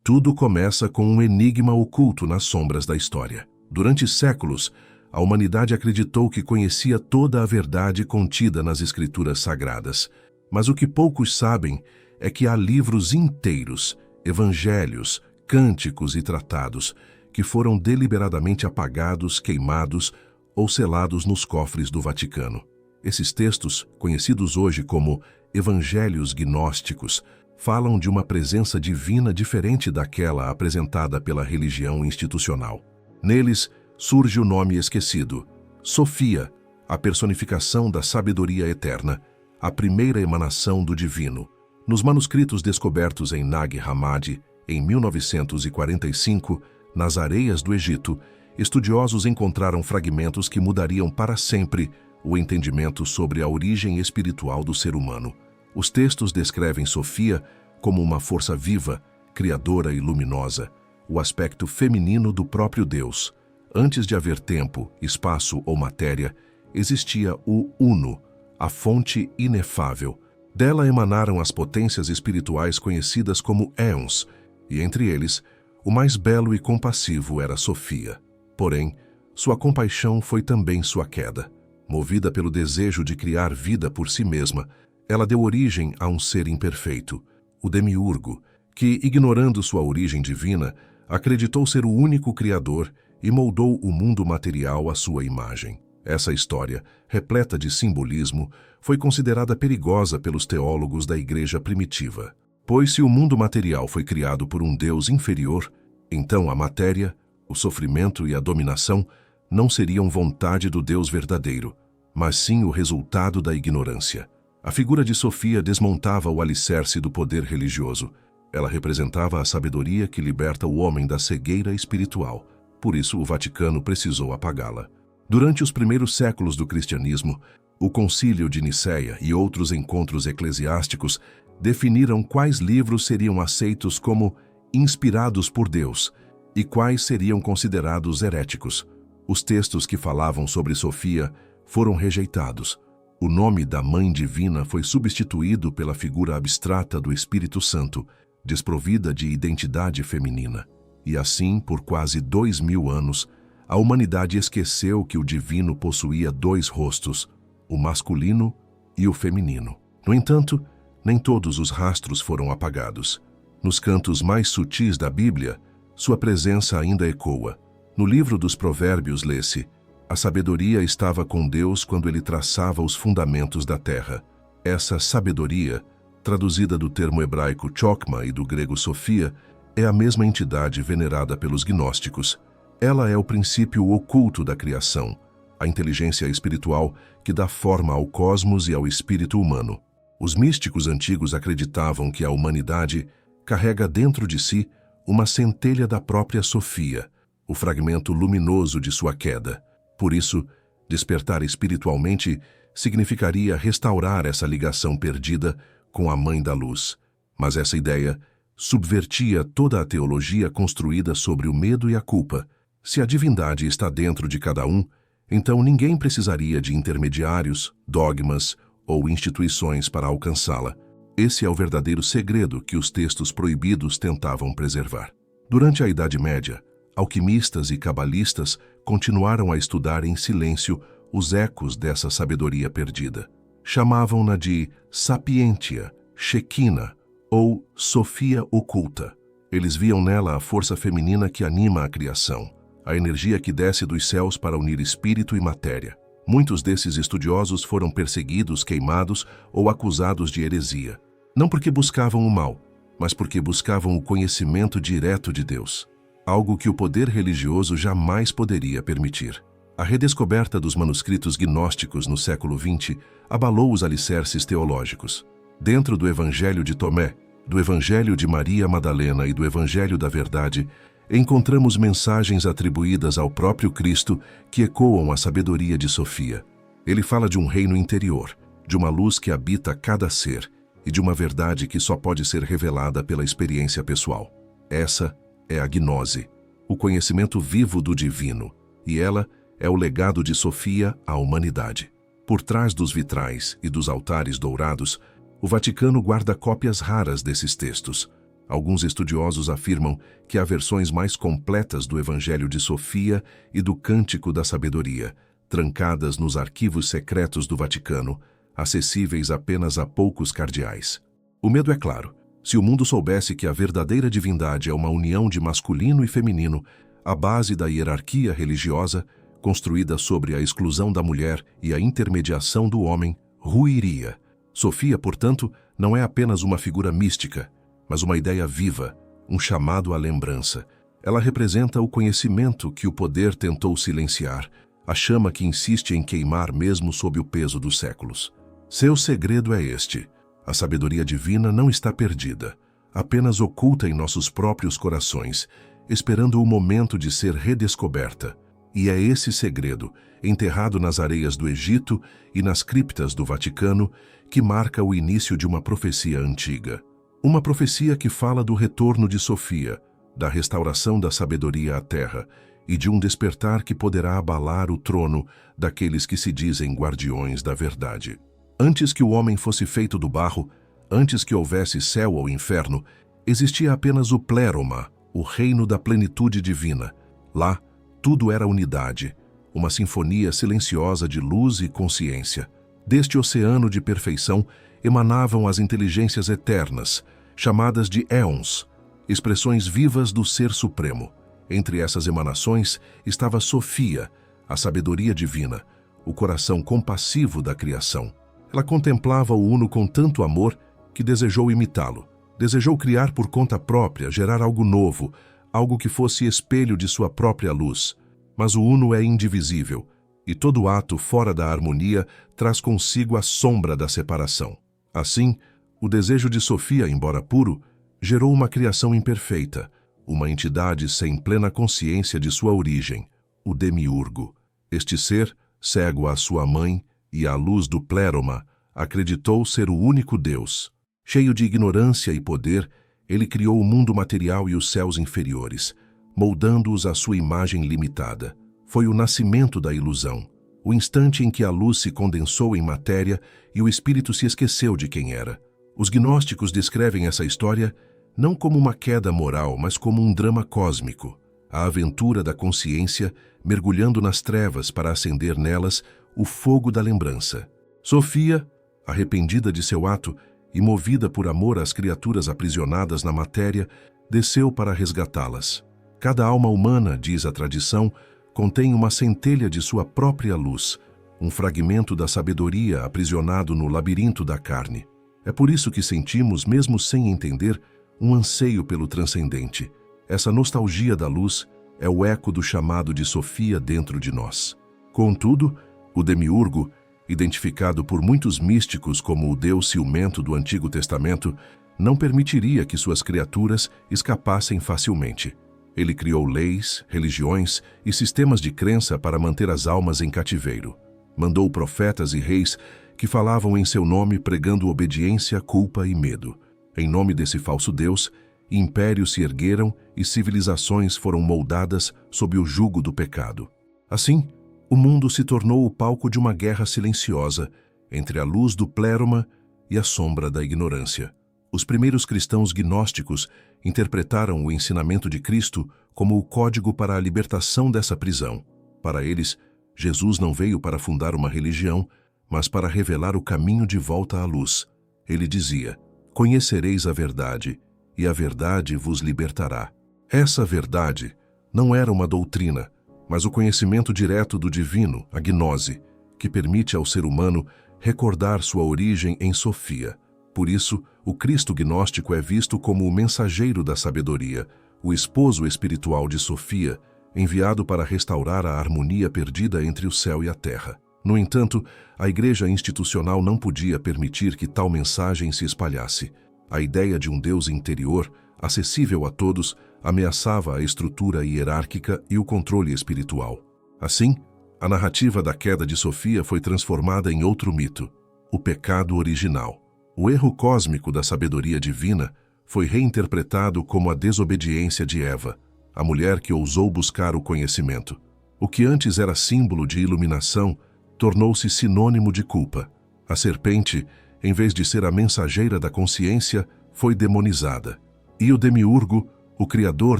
Tudo começa com um enigma oculto nas sombras da história. Durante séculos, a humanidade acreditou que conhecia toda a verdade contida nas Escrituras Sagradas. Mas o que poucos sabem é que há livros inteiros, evangelhos, cânticos e tratados, que foram deliberadamente apagados, queimados ou selados nos cofres do Vaticano. Esses textos, conhecidos hoje como evangelhos gnósticos, falam de uma presença divina diferente daquela apresentada pela religião institucional. Neles surge o nome esquecido, Sofia, a personificação da sabedoria eterna, a primeira emanação do divino. Nos manuscritos descobertos em Nag Hammadi, em 1945, nas areias do Egito, estudiosos encontraram fragmentos que mudariam para sempre o entendimento sobre a origem espiritual do ser humano. Os textos descrevem Sofia como uma força viva, criadora e luminosa, o aspecto feminino do próprio Deus. Antes de haver tempo, espaço ou matéria, existia o Uno, a fonte inefável. Dela emanaram as potências espirituais conhecidas como éons, e entre eles, o mais belo e compassivo era Sofia. Porém, sua compaixão foi também sua queda. Movida pelo desejo de criar vida por si mesma, ela deu origem a um ser imperfeito, o Demiurgo, que, ignorando sua origem divina, acreditou ser o único criador e moldou o mundo material à sua imagem. Essa história, repleta de simbolismo, foi considerada perigosa pelos teólogos da Igreja primitiva. Pois se o mundo material foi criado por um Deus inferior, então a matéria, o sofrimento e a dominação não seriam vontade do Deus verdadeiro, mas sim o resultado da ignorância. A figura de Sofia desmontava o alicerce do poder religioso. Ela representava a sabedoria que liberta o homem da cegueira espiritual. Por isso, o Vaticano precisou apagá-la. Durante os primeiros séculos do cristianismo, o Concílio de Nicéia e outros encontros eclesiásticos definiram quais livros seriam aceitos como inspirados por Deus e quais seriam considerados heréticos. Os textos que falavam sobre Sofia foram rejeitados. O nome da Mãe Divina foi substituído pela figura abstrata do Espírito Santo, desprovida de identidade feminina. E assim, por quase 2000 anos, a humanidade esqueceu que o divino possuía dois rostos, o masculino e o feminino. No entanto, nem todos os rastros foram apagados. Nos cantos mais sutis da Bíblia, sua presença ainda ecoa. No livro dos Provérbios lê-se: a sabedoria estava com Deus quando ele traçava os fundamentos da terra. Essa sabedoria, traduzida do termo hebraico chokma e do grego sofia, é a mesma entidade venerada pelos gnósticos. Ela é o princípio oculto da criação, a inteligência espiritual que dá forma ao cosmos e ao espírito humano. Os místicos antigos acreditavam que a humanidade carrega dentro de si uma centelha da própria Sofia, o fragmento luminoso de sua queda. Por isso, despertar espiritualmente significaria restaurar essa ligação perdida com a Mãe da Luz. Mas essa ideia subvertia toda a teologia construída sobre o medo e a culpa. Se a divindade está dentro de cada um, então ninguém precisaria de intermediários, dogmas ou instituições para alcançá-la. Esse é o verdadeiro segredo que os textos proibidos tentavam preservar. Durante a Idade Média, alquimistas e cabalistas continuaram a estudar em silêncio os ecos dessa sabedoria perdida. Chamavam-na de Sapientia, Shekinah ou Sofia Oculta. Eles viam nela a força feminina que anima a criação, a energia que desce dos céus para unir espírito e matéria. Muitos desses estudiosos foram perseguidos, queimados ou acusados de heresia. Não porque buscavam o mal, mas porque buscavam o conhecimento direto de Deus, algo que o poder religioso jamais poderia permitir. A redescoberta dos manuscritos gnósticos no século XX abalou os alicerces teológicos. Dentro do Evangelho de Tomé, do Evangelho de Maria Madalena e do Evangelho da Verdade, encontramos mensagens atribuídas ao próprio Cristo que ecoam a sabedoria de Sofia. Ele fala de um reino interior, de uma luz que habita cada ser e de uma verdade que só pode ser revelada pela experiência pessoal. Essa é a gnose, o conhecimento vivo do divino, e ela é o legado de Sofia à humanidade. Por trás dos vitrais e dos altares dourados, o Vaticano guarda cópias raras desses textos. Alguns estudiosos afirmam que há versões mais completas do Evangelho de Sofia e do Cântico da Sabedoria, trancadas nos arquivos secretos do Vaticano, acessíveis apenas a poucos cardeais. O medo é claro. Se o mundo soubesse que a verdadeira divindade é uma união de masculino e feminino, a base da hierarquia religiosa, construída sobre a exclusão da mulher e a intermediação do homem, ruiria. Sofia, portanto, não é apenas uma figura mística, mas uma ideia viva, um chamado à lembrança. Ela representa o conhecimento que o poder tentou silenciar, a chama que insiste em queimar mesmo sob o peso dos séculos. Seu segredo é este: a sabedoria divina não está perdida, apenas oculta em nossos próprios corações, esperando o momento de ser redescoberta. E é esse segredo, enterrado nas areias do Egito e nas criptas do Vaticano, que marca o início de uma profecia antiga. Uma profecia que fala do retorno de Sofia, da restauração da sabedoria à terra e de um despertar que poderá abalar o trono daqueles que se dizem guardiões da verdade. Antes que o homem fosse feito do barro, antes que houvesse céu ou inferno, existia apenas o pléroma, o reino da plenitude divina. Lá, tudo era unidade, uma sinfonia silenciosa de luz e consciência. Deste oceano de perfeição emanavam as inteligências eternas, chamadas de éons, expressões vivas do Ser Supremo. Entre essas emanações estava Sofia, a sabedoria divina, o coração compassivo da criação. Ela contemplava o Uno com tanto amor que desejou imitá-lo. Desejou criar por conta própria, gerar algo novo, algo que fosse espelho de sua própria luz. Mas o Uno é indivisível, e todo ato fora da harmonia traz consigo a sombra da separação. Assim, o desejo de Sofia, embora puro, gerou uma criação imperfeita, uma entidade sem plena consciência de sua origem, o demiurgo. Este ser, cego à sua mãe e à luz do pléroma, acreditou ser o único Deus. Cheio de ignorância e poder, ele criou o mundo material e os céus inferiores, moldando-os à sua imagem limitada. Foi o nascimento da ilusão, o instante em que a luz se condensou em matéria e o espírito se esqueceu de quem era. Os gnósticos descrevem essa história não como uma queda moral, mas como um drama cósmico, a aventura da consciência mergulhando nas trevas para acender nelas o fogo da lembrança. Sofia, arrependida de seu ato e movida por amor às criaturas aprisionadas na matéria, desceu para resgatá-las. Cada alma humana, diz a tradição, contém uma centelha de sua própria luz, um fragmento da sabedoria aprisionado no labirinto da carne. É por isso que sentimos, mesmo sem entender, um anseio pelo transcendente. Essa nostalgia da luz é o eco do chamado de Sofia dentro de nós. Contudo, o demiurgo, identificado por muitos místicos como o Deus ciumento do Antigo Testamento, não permitiria que suas criaturas escapassem facilmente. Ele criou leis, religiões e sistemas de crença para manter as almas em cativeiro. Mandou profetas e reis que falavam em seu nome pregando obediência, culpa e medo. Em nome desse falso Deus, impérios se ergueram e civilizações foram moldadas sob o jugo do pecado. Assim, o mundo se tornou o palco de uma guerra silenciosa entre a luz do pléroma e a sombra da ignorância. Os primeiros cristãos gnósticos interpretaram o ensinamento de Cristo como o código para a libertação dessa prisão. Para eles, Jesus não veio para fundar uma religião, mas para revelar o caminho de volta à luz. Ele dizia: "Conhecereis a verdade, e a verdade vos libertará." Essa verdade não era uma doutrina, mas o conhecimento direto do divino, a gnose, que permite ao ser humano recordar sua origem em Sofia. Por isso, o Cristo gnóstico é visto como o mensageiro da sabedoria, o esposo espiritual de Sofia, enviado para restaurar a harmonia perdida entre o céu e a terra. No entanto, a Igreja institucional não podia permitir que tal mensagem se espalhasse. A ideia de um Deus interior, acessível a todos, ameaçava a estrutura hierárquica e o controle espiritual. Assim, a narrativa da queda de Sofia foi transformada em outro mito, o pecado original. O erro cósmico da sabedoria divina foi reinterpretado como a desobediência de Eva, a mulher que ousou buscar o conhecimento. O que antes era símbolo de iluminação tornou-se sinônimo de culpa. A serpente, em vez de ser a mensageira da consciência, foi demonizada. E o demiurgo, o criador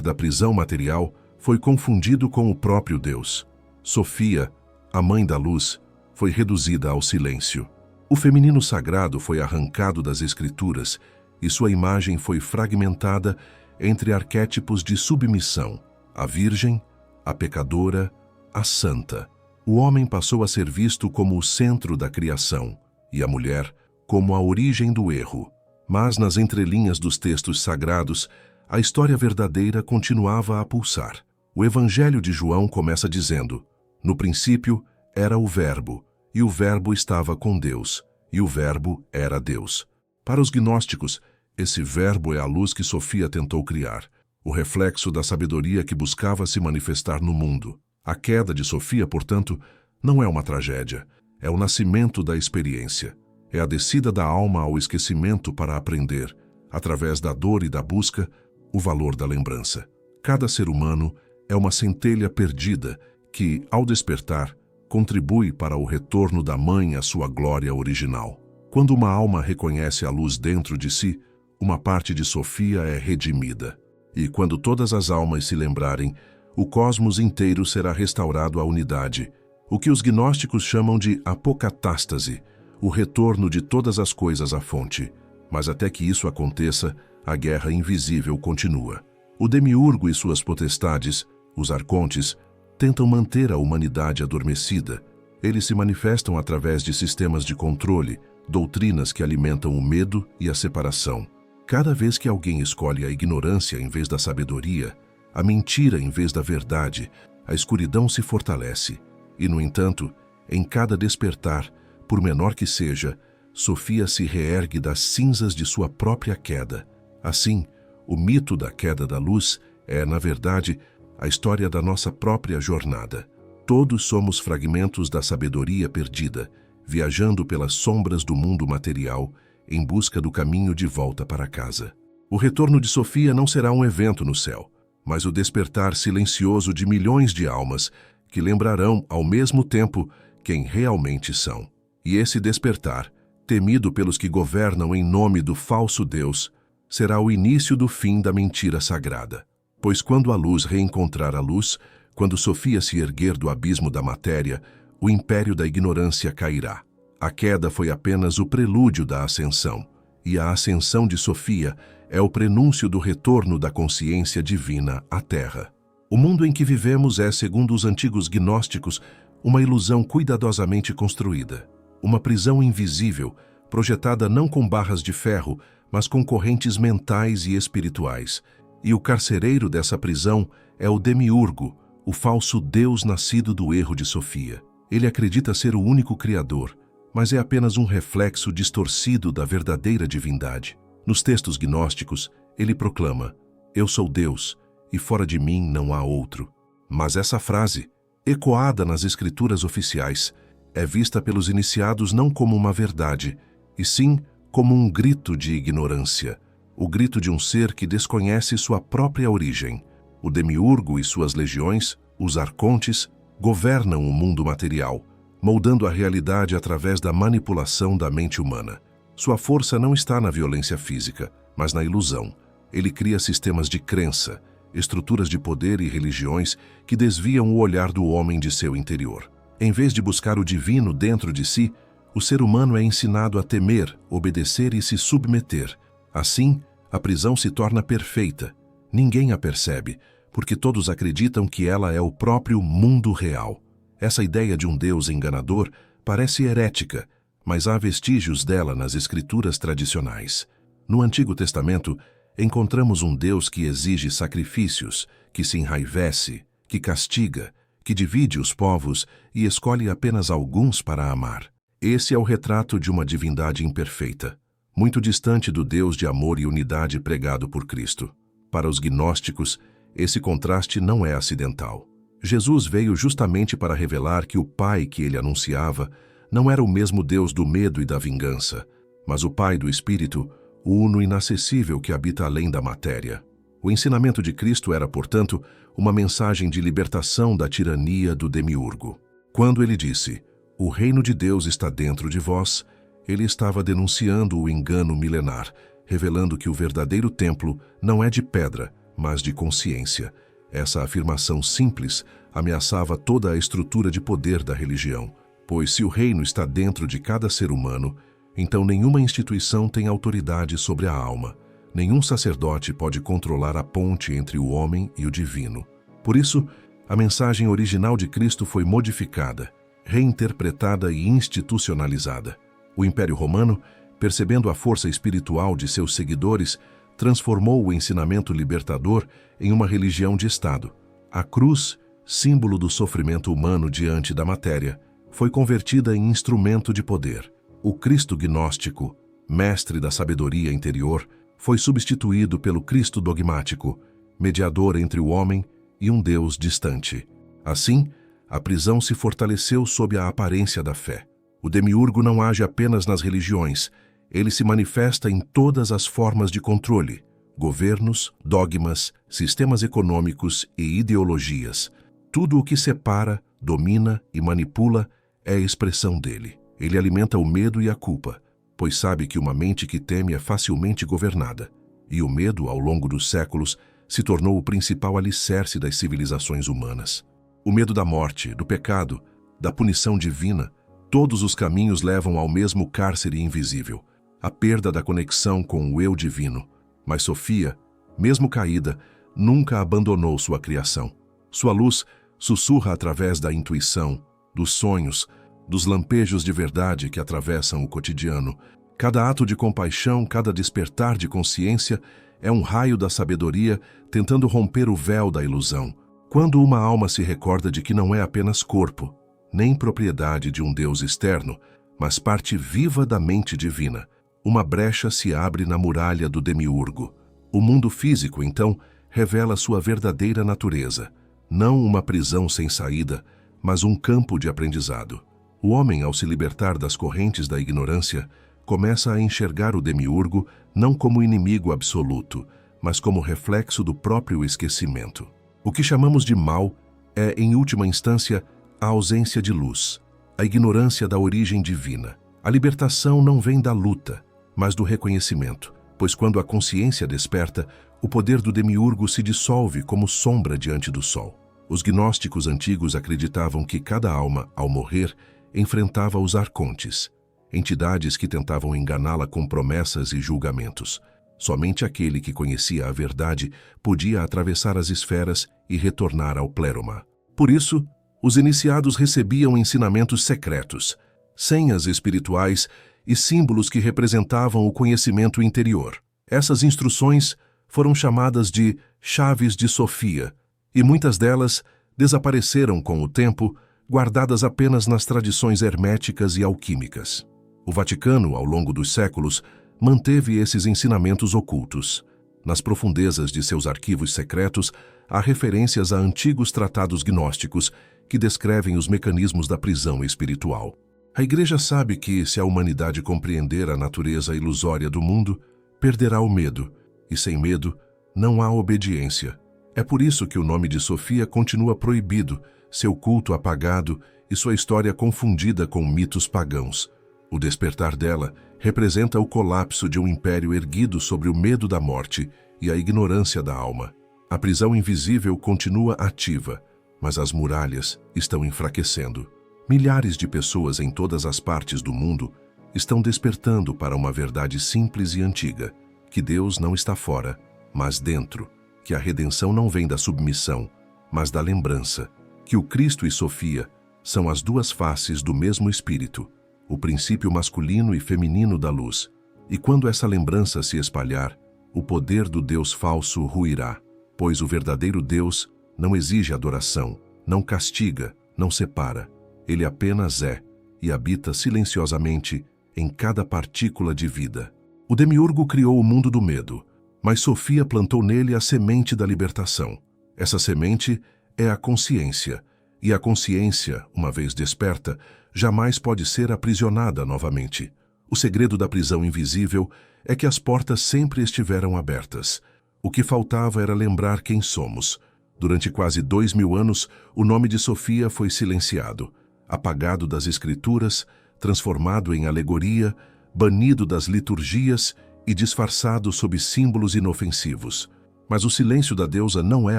da prisão material, foi confundido com o próprio Deus. Sofia, a mãe da luz, foi reduzida ao silêncio. O feminino sagrado foi arrancado das Escrituras e sua imagem foi fragmentada entre arquétipos de submissão: a virgem, a pecadora, a santa. O homem passou a ser visto como o centro da criação e a mulher como a origem do erro. Mas nas entrelinhas dos textos sagrados, a história verdadeira continuava a pulsar. O Evangelho de João começa dizendo: no princípio era o Verbo, e o Verbo estava com Deus, e o Verbo era Deus. Para os gnósticos, esse Verbo é a luz que Sofia tentou criar, o reflexo da sabedoria que buscava se manifestar no mundo. A queda de Sofia, portanto, não é uma tragédia, é o nascimento da experiência. É a descida da alma ao esquecimento para aprender, através da dor e da busca, o valor da lembrança. Cada ser humano é uma centelha perdida que, ao despertar, contribui para o retorno da mãe à sua glória original. Quando uma alma reconhece a luz dentro de si, uma parte de Sofia é redimida. E quando todas as almas se lembrarem, o cosmos inteiro será restaurado à unidade, o que os gnósticos chamam de apocatástase, o retorno de todas as coisas à fonte. Mas até que isso aconteça, a guerra invisível continua. O demiurgo e suas potestades, os arcontes, tentam manter a humanidade adormecida. Eles se manifestam através de sistemas de controle, doutrinas que alimentam o medo e a separação. Cada vez que alguém escolhe a ignorância em vez da sabedoria, a mentira em vez da verdade, a escuridão se fortalece. E, no entanto, em cada despertar, por menor que seja, Sofia se reergue das cinzas de sua própria queda. Assim, o mito da queda da luz é, na verdade, a história da nossa própria jornada. Todos somos fragmentos da sabedoria perdida, viajando pelas sombras do mundo material, em busca do caminho de volta para casa. O retorno de Sofia não será um evento no céu, mas o despertar silencioso de milhões de almas que lembrarão, ao mesmo tempo, quem realmente são. E esse despertar, temido pelos que governam em nome do falso Deus, será o início do fim da mentira sagrada. Pois quando a luz reencontrar a luz, quando Sofia se erguer do abismo da matéria, o império da ignorância cairá. A queda foi apenas o prelúdio da ascensão, e a ascensão de Sofia é o prenúncio do retorno da consciência divina à Terra. O mundo em que vivemos é, segundo os antigos gnósticos, uma ilusão cuidadosamente construída. Uma prisão invisível, projetada não com barras de ferro, mas com correntes mentais e espirituais. E o carcereiro dessa prisão é o demiurgo, o falso Deus nascido do erro de Sofia. Ele acredita ser o único criador, mas é apenas um reflexo distorcido da verdadeira divindade. Nos textos gnósticos, ele proclama: "Eu sou Deus, e fora de mim não há outro." Mas essa frase, ecoada nas escrituras oficiais, é vista pelos iniciados não como uma verdade, e sim como um grito de ignorância, o grito de um ser que desconhece sua própria origem. O demiurgo e suas legiões, os arcontes, governam o mundo material, moldando a realidade através da manipulação da mente humana. Sua força não está na violência física, mas na ilusão. Ele cria sistemas de crença, estruturas de poder e religiões que desviam o olhar do homem de seu interior. Em vez de buscar o divino dentro de si, o ser humano é ensinado a temer, obedecer e se submeter. Assim, a prisão se torna perfeita. Ninguém a percebe, porque todos acreditam que ela é o próprio mundo real. Essa ideia de um Deus enganador parece herética, mas há vestígios dela nas escrituras tradicionais. No Antigo Testamento, encontramos um Deus que exige sacrifícios, que se enraivece, que castiga, que divide os povos e escolhe apenas alguns para amar. Esse é o retrato de uma divindade imperfeita, muito distante do Deus de amor e unidade pregado por Cristo. Para os gnósticos, esse contraste não é acidental. Jesus veio justamente para revelar que o Pai que ele anunciava não era o mesmo Deus do medo e da vingança, mas o Pai do Espírito, o uno inacessível que habita além da matéria. O ensinamento de Cristo era, portanto, uma mensagem de libertação da tirania do demiurgo. Quando ele disse: "O reino de Deus está dentro de vós", ele estava denunciando o engano milenar, revelando que o verdadeiro templo não é de pedra, mas de consciência. Essa afirmação simples ameaçava toda a estrutura de poder da religião, pois se o reino está dentro de cada ser humano, então nenhuma instituição tem autoridade sobre a alma. Nenhum sacerdote pode controlar a ponte entre o homem e o divino. Por isso, a mensagem original de Cristo foi modificada, reinterpretada e institucionalizada. O Império Romano, percebendo a força espiritual de seus seguidores, transformou o ensinamento libertador em uma religião de Estado. A cruz, símbolo do sofrimento humano diante da matéria, foi convertida em instrumento de poder. O Cristo gnóstico, mestre da sabedoria interior, foi substituído pelo Cristo dogmático, mediador entre o homem e um Deus distante. Assim, a prisão se fortaleceu sob a aparência da fé. O demiurgo não age apenas nas religiões, ele se manifesta em todas as formas de controle: governos, dogmas, sistemas econômicos e ideologias. Tudo o que separa, domina e manipula é expressão dele. Ele alimenta o medo e a culpa, pois sabe que uma mente que teme é facilmente governada. E o medo, ao longo dos séculos, se tornou o principal alicerce das civilizações humanas. O medo da morte, do pecado, da punição divina, todos os caminhos levam ao mesmo cárcere invisível, a perda da conexão com o eu divino. Mas Sofia, mesmo caída, nunca abandonou sua criação. Sua luz sussurra através da intuição, dos sonhos, dos lampejos de verdade que atravessam o cotidiano. Cada ato de compaixão, cada despertar de consciência é um raio da sabedoria tentando romper o véu da ilusão. Quando uma alma se recorda de que não é apenas corpo, nem propriedade de um Deus externo, mas parte viva da mente divina, uma brecha se abre na muralha do demiurgo. O mundo físico, então, revela sua verdadeira natureza, não uma prisão sem saída, mas um campo de aprendizado. O homem, ao se libertar das correntes da ignorância, começa a enxergar o demiurgo não como inimigo absoluto, mas como reflexo do próprio esquecimento. O que chamamos de mal é, em última instância, a ausência de luz, a ignorância da origem divina. A libertação não vem da luta, mas do reconhecimento, pois quando a consciência desperta, o poder do demiurgo se dissolve como sombra diante do sol. Os gnósticos antigos acreditavam que cada alma, ao morrer, enfrentava os arcontes, entidades que tentavam enganá-la com promessas e julgamentos. Somente aquele que conhecia a verdade podia atravessar as esferas e retornar ao pléroma. Por isso, os iniciados recebiam ensinamentos secretos, senhas espirituais e símbolos que representavam o conhecimento interior. Essas instruções foram chamadas de chaves de Sofia, e muitas delas desapareceram com o tempo, guardadas apenas nas tradições herméticas e alquímicas. O Vaticano, ao longo dos séculos, manteve esses ensinamentos ocultos. Nas profundezas de seus arquivos secretos, há referências a antigos tratados gnósticos que descrevem os mecanismos da prisão espiritual. A Igreja sabe que, se a humanidade compreender a natureza ilusória do mundo, perderá o medo, e sem medo não há obediência. É por isso que o nome de Sofia continua proibido, seu culto apagado e sua história confundida com mitos pagãos. O despertar dela representa o colapso de um império erguido sobre o medo da morte e a ignorância da alma. A prisão invisível continua ativa, mas as muralhas estão enfraquecendo. Milhares de pessoas em todas as partes do mundo estão despertando para uma verdade simples e antiga, que Deus não está fora, mas dentro, que a redenção não vem da submissão, mas da lembrança, que o Cristo e Sofia são as duas faces do mesmo Espírito, o princípio masculino e feminino da luz. E quando essa lembrança se espalhar, o poder do Deus falso ruirá, pois o verdadeiro Deus não exige adoração, não castiga, não separa. Ele apenas é e habita silenciosamente em cada partícula de vida. O demiurgo criou o mundo do medo, mas Sofia plantou nele a semente da libertação. Essa semente é a consciência, e a consciência, uma vez desperta, jamais pode ser aprisionada novamente. O segredo da prisão invisível é que as portas sempre estiveram abertas. O que faltava era lembrar quem somos. Durante quase 2000 anos, o nome de Sofia foi silenciado, apagado das escrituras, transformado em alegoria, banido das liturgias e disfarçado sob símbolos inofensivos. Mas o silêncio da deusa não é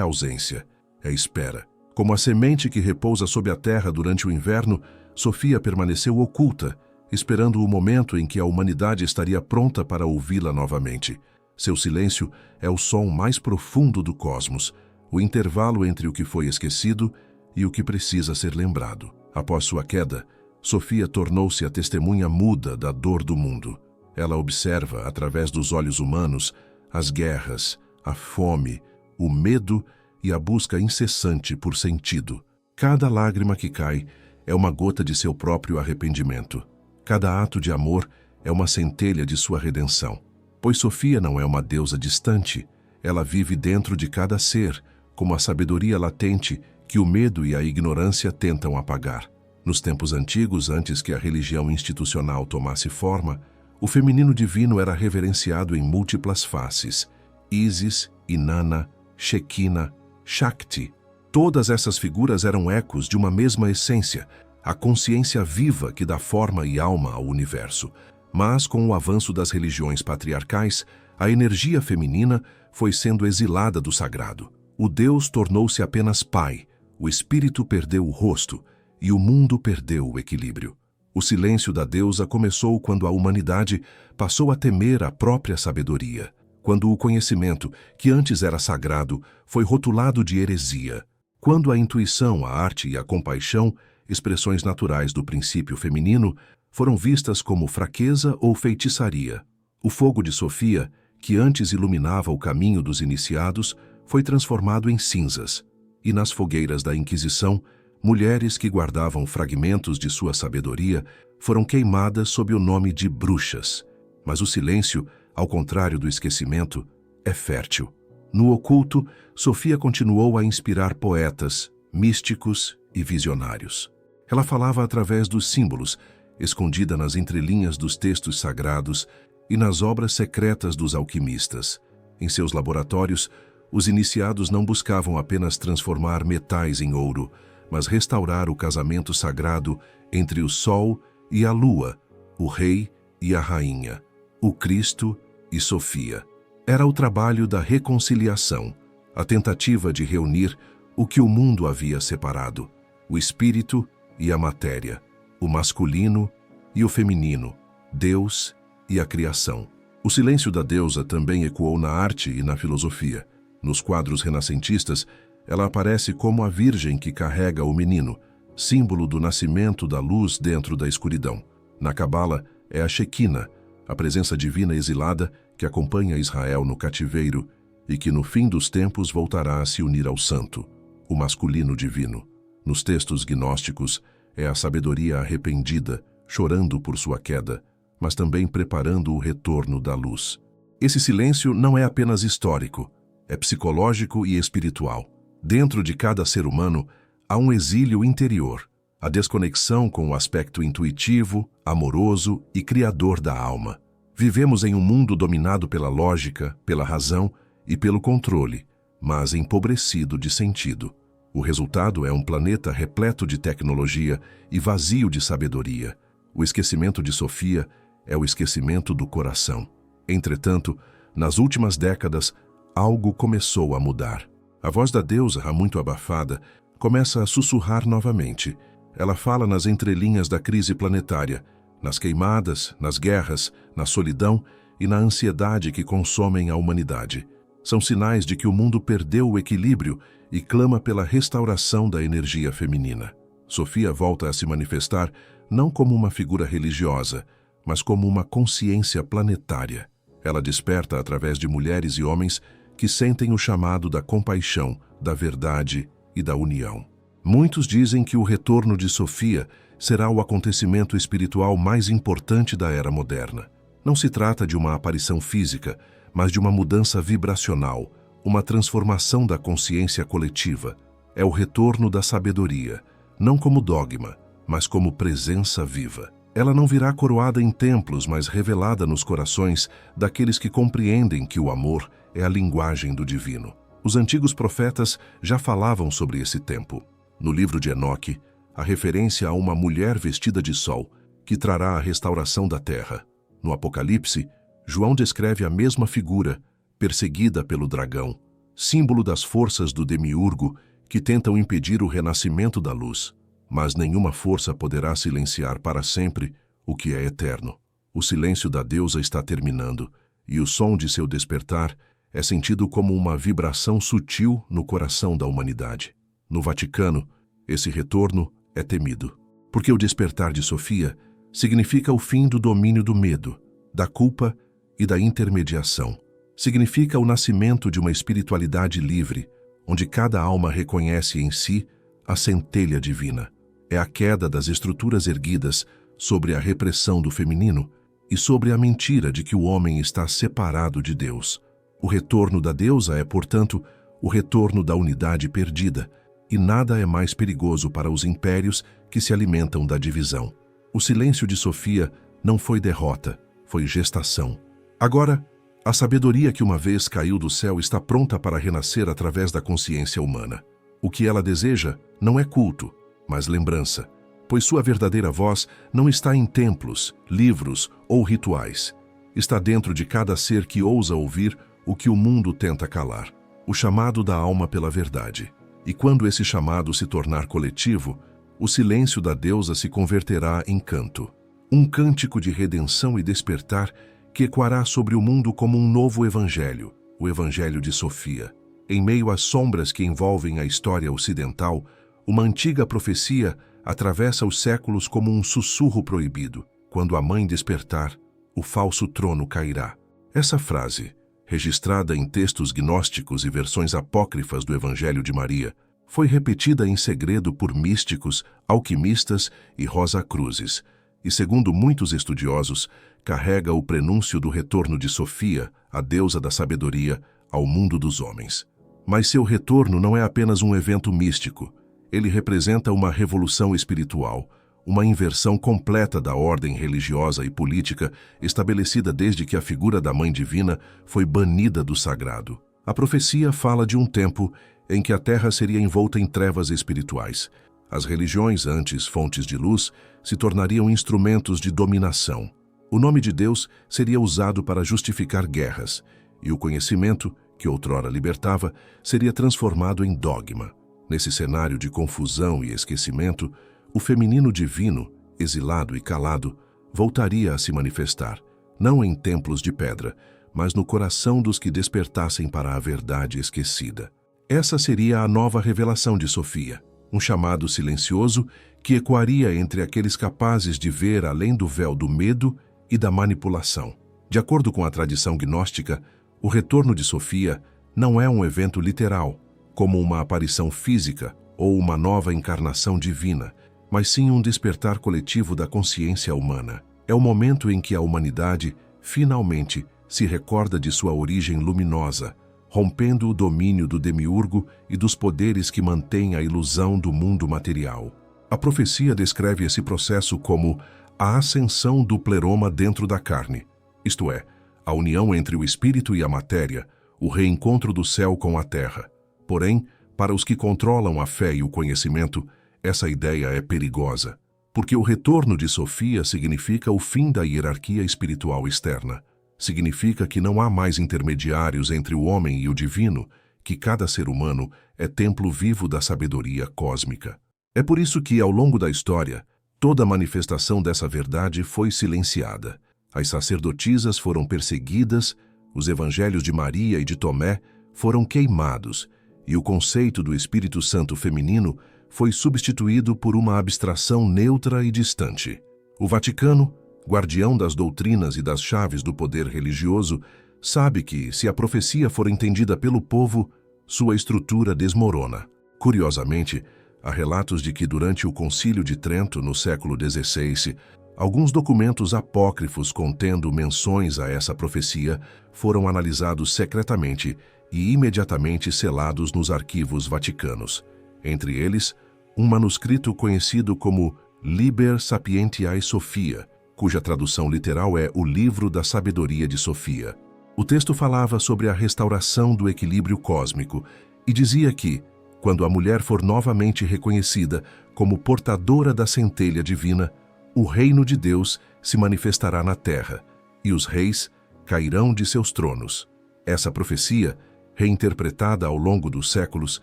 ausência, é espera. Como a semente que repousa sob a terra durante o inverno, Sofia permaneceu oculta, esperando o momento em que a humanidade estaria pronta para ouvi-la novamente. Seu silêncio é o som mais profundo do cosmos, o intervalo entre o que foi esquecido e o que precisa ser lembrado. Após sua queda, Sofia tornou-se a testemunha muda da dor do mundo. Ela observa, através dos olhos humanos, as guerras, a fome, o medo e a busca incessante por sentido. Cada lágrima que cai é uma gota de seu próprio arrependimento. Cada ato de amor é uma centelha de sua redenção. Pois Sofia não é uma deusa distante, ela vive dentro de cada ser, como a sabedoria latente que o medo e a ignorância tentam apagar. Nos tempos antigos, antes que a religião institucional tomasse forma, o feminino divino era reverenciado em múltiplas faces: Isis, Inanna, Shekinah, Shakti. Todas essas figuras eram ecos de uma mesma essência, a consciência viva que dá forma e alma ao universo. Mas, com o avanço das religiões patriarcais, a energia feminina foi sendo exilada do sagrado. O Deus tornou-se apenas pai, o espírito perdeu o rosto e o mundo perdeu o equilíbrio. O silêncio da deusa começou quando a humanidade passou a temer a própria sabedoria, quando o conhecimento, que antes era sagrado, foi rotulado de heresia, quando a intuição, a arte e a compaixão, expressões naturais do princípio feminino, foram vistas como fraqueza ou feitiçaria. O fogo de Sofia, que antes iluminava o caminho dos iniciados, foi transformado em cinzas, e nas fogueiras da Inquisição, mulheres que guardavam fragmentos de sua sabedoria foram queimadas sob o nome de bruxas. Mas o silêncio, ao contrário do esquecimento, é fértil. No oculto, Sofia continuou a inspirar poetas, místicos e visionários. Ela falava através dos símbolos, escondida nas entrelinhas dos textos sagrados e nas obras secretas dos alquimistas. Em seus laboratórios, os iniciados não buscavam apenas transformar metais em ouro, mas restaurar o casamento sagrado entre o Sol e a Lua, o Rei e a Rainha, o Cristo e Sofia. Era o trabalho da reconciliação, a tentativa de reunir o que o mundo havia separado, o espírito e a matéria, o masculino e o feminino, Deus e a criação. O silêncio da deusa também ecoou na arte e na filosofia. Nos quadros renascentistas, ela aparece como a Virgem que carrega o menino, símbolo do nascimento da luz dentro da escuridão. Na Cabala, é a Shekinah, a presença divina exilada que acompanha Israel no cativeiro e que no fim dos tempos voltará a se unir ao santo, o masculino divino. Nos textos gnósticos, é a sabedoria arrependida, chorando por sua queda, mas também preparando o retorno da luz. Esse silêncio não é apenas histórico, é psicológico e espiritual. Dentro de cada ser humano, há um exílio interior, a desconexão com o aspecto intuitivo, amoroso e criador da alma. Vivemos em um mundo dominado pela lógica, pela razão e pelo controle, mas empobrecido de sentido. O resultado é um planeta repleto de tecnologia e vazio de sabedoria. O esquecimento de Sofia é o esquecimento do coração. Entretanto, nas últimas décadas, algo começou a mudar. A voz da deusa, há muito abafada, começa a sussurrar novamente. Ela fala nas entrelinhas da crise planetária, nas queimadas, nas guerras, na solidão e na ansiedade que consomem a humanidade. São sinais de que o mundo perdeu o equilíbrio e clama pela restauração da energia feminina. Sofia volta a se manifestar não como uma figura religiosa, mas como uma consciência planetária. Ela desperta através de mulheres e homens que sentem o chamado da compaixão, da verdade e da união. Muitos dizem que o retorno de Sofia será o acontecimento espiritual mais importante da era moderna. Não se trata de uma aparição física, mas de uma mudança vibracional, uma transformação da consciência coletiva. É o retorno da sabedoria, não como dogma, mas como presença viva. Ela não virá coroada em templos, mas revelada nos corações daqueles que compreendem que o amor é a linguagem do divino. Os antigos profetas já falavam sobre esse tempo. No livro de Enoque, a referência a uma mulher vestida de sol, que trará a restauração da terra. No Apocalipse, João descreve a mesma figura, perseguida pelo dragão, símbolo das forças do demiurgo que tentam impedir o renascimento da luz. Mas nenhuma força poderá silenciar para sempre o que é eterno. O silêncio da deusa está terminando, e o som de seu despertar é sentido como uma vibração sutil no coração da humanidade. No Vaticano, esse retorno é temido, porque o despertar de Sofia significa o fim do domínio do medo, da culpa e da intermediação. Significa o nascimento de uma espiritualidade livre, onde cada alma reconhece em si a centelha divina. É a queda das estruturas erguidas sobre a repressão do feminino e sobre a mentira de que o homem está separado de Deus. O retorno da deusa é, portanto, o retorno da unidade perdida, e nada é mais perigoso para os impérios que se alimentam da divisão. O silêncio de Sofia não foi derrota, foi gestação. Agora, a sabedoria que uma vez caiu do céu está pronta para renascer através da consciência humana. O que ela deseja não é culto, mas lembrança, pois sua verdadeira voz não está em templos, livros ou rituais. Está dentro de cada ser que ousa ouvir o que o mundo tenta calar, o chamado da alma pela verdade. E quando esse chamado se tornar coletivo, o silêncio da deusa se converterá em canto. Um cântico de redenção e despertar que ecoará sobre o mundo como um novo evangelho, o Evangelho de Sofia. Em meio às sombras que envolvem a história ocidental, uma antiga profecia atravessa os séculos como um sussurro proibido. Quando a mãe despertar, o falso trono cairá. Essa frase, registrada em textos gnósticos e versões apócrifas do Evangelho de Maria, foi repetida em segredo por místicos, alquimistas e Rosacruzes, e, segundo muitos estudiosos, carrega o prenúncio do retorno de Sofia, a deusa da sabedoria, ao mundo dos homens. Mas seu retorno não é apenas um evento místico. Ele representa uma revolução espiritual, uma inversão completa da ordem religiosa e política estabelecida desde que a figura da Mãe Divina foi banida do sagrado. A profecia fala de um tempo em que a terra seria envolta em trevas espirituais. As religiões, antes fontes de luz, se tornariam instrumentos de dominação. O nome de Deus seria usado para justificar guerras, e o conhecimento, que outrora libertava, seria transformado em dogma. Nesse cenário de confusão e esquecimento, o feminino divino, exilado e calado, voltaria a se manifestar, não em templos de pedra, mas no coração dos que despertassem para a verdade esquecida. Essa seria a nova revelação de Sofia, um chamado silencioso que ecoaria entre aqueles capazes de ver além do véu do medo e da manipulação. De acordo com a tradição gnóstica, o retorno de Sofia não é um evento literal, como uma aparição física ou uma nova encarnação divina, mas sim um despertar coletivo da consciência humana. É o momento em que a humanidade, finalmente, se recorda de sua origem luminosa, rompendo o domínio do demiurgo e dos poderes que mantêm a ilusão do mundo material. A profecia descreve esse processo como a ascensão do pleroma dentro da carne, isto é, a união entre o espírito e a matéria, o reencontro do céu com a terra. Porém, para os que controlam a fé e o conhecimento, essa ideia é perigosa, porque o retorno de Sofia significa o fim da hierarquia espiritual externa. Significa que não há mais intermediários entre o homem e o divino, que cada ser humano é templo vivo da sabedoria cósmica. É por isso que, ao longo da história, toda manifestação dessa verdade foi silenciada. As sacerdotisas foram perseguidas, os evangelhos de Maria e de Tomé foram queimados, e o conceito do Espírito Santo feminino foi substituído por uma abstração neutra e distante. O Vaticano, guardião das doutrinas e das chaves do poder religioso, sabe que, se a profecia for entendida pelo povo, sua estrutura desmorona. Curiosamente, há relatos de que durante o Concílio de Trento, no século XVI, alguns documentos apócrifos contendo menções a essa profecia foram analisados secretamente e imediatamente selados nos arquivos vaticanos. Entre eles, um manuscrito conhecido como Liber Sapientiae Sophia, cuja tradução literal é o Livro da Sabedoria de Sofia. O texto falava sobre a restauração do equilíbrio cósmico e dizia que, quando a mulher for novamente reconhecida como portadora da centelha divina, o reino de Deus se manifestará na terra, e os reis cairão de seus tronos. Essa profecia, reinterpretada ao longo dos séculos,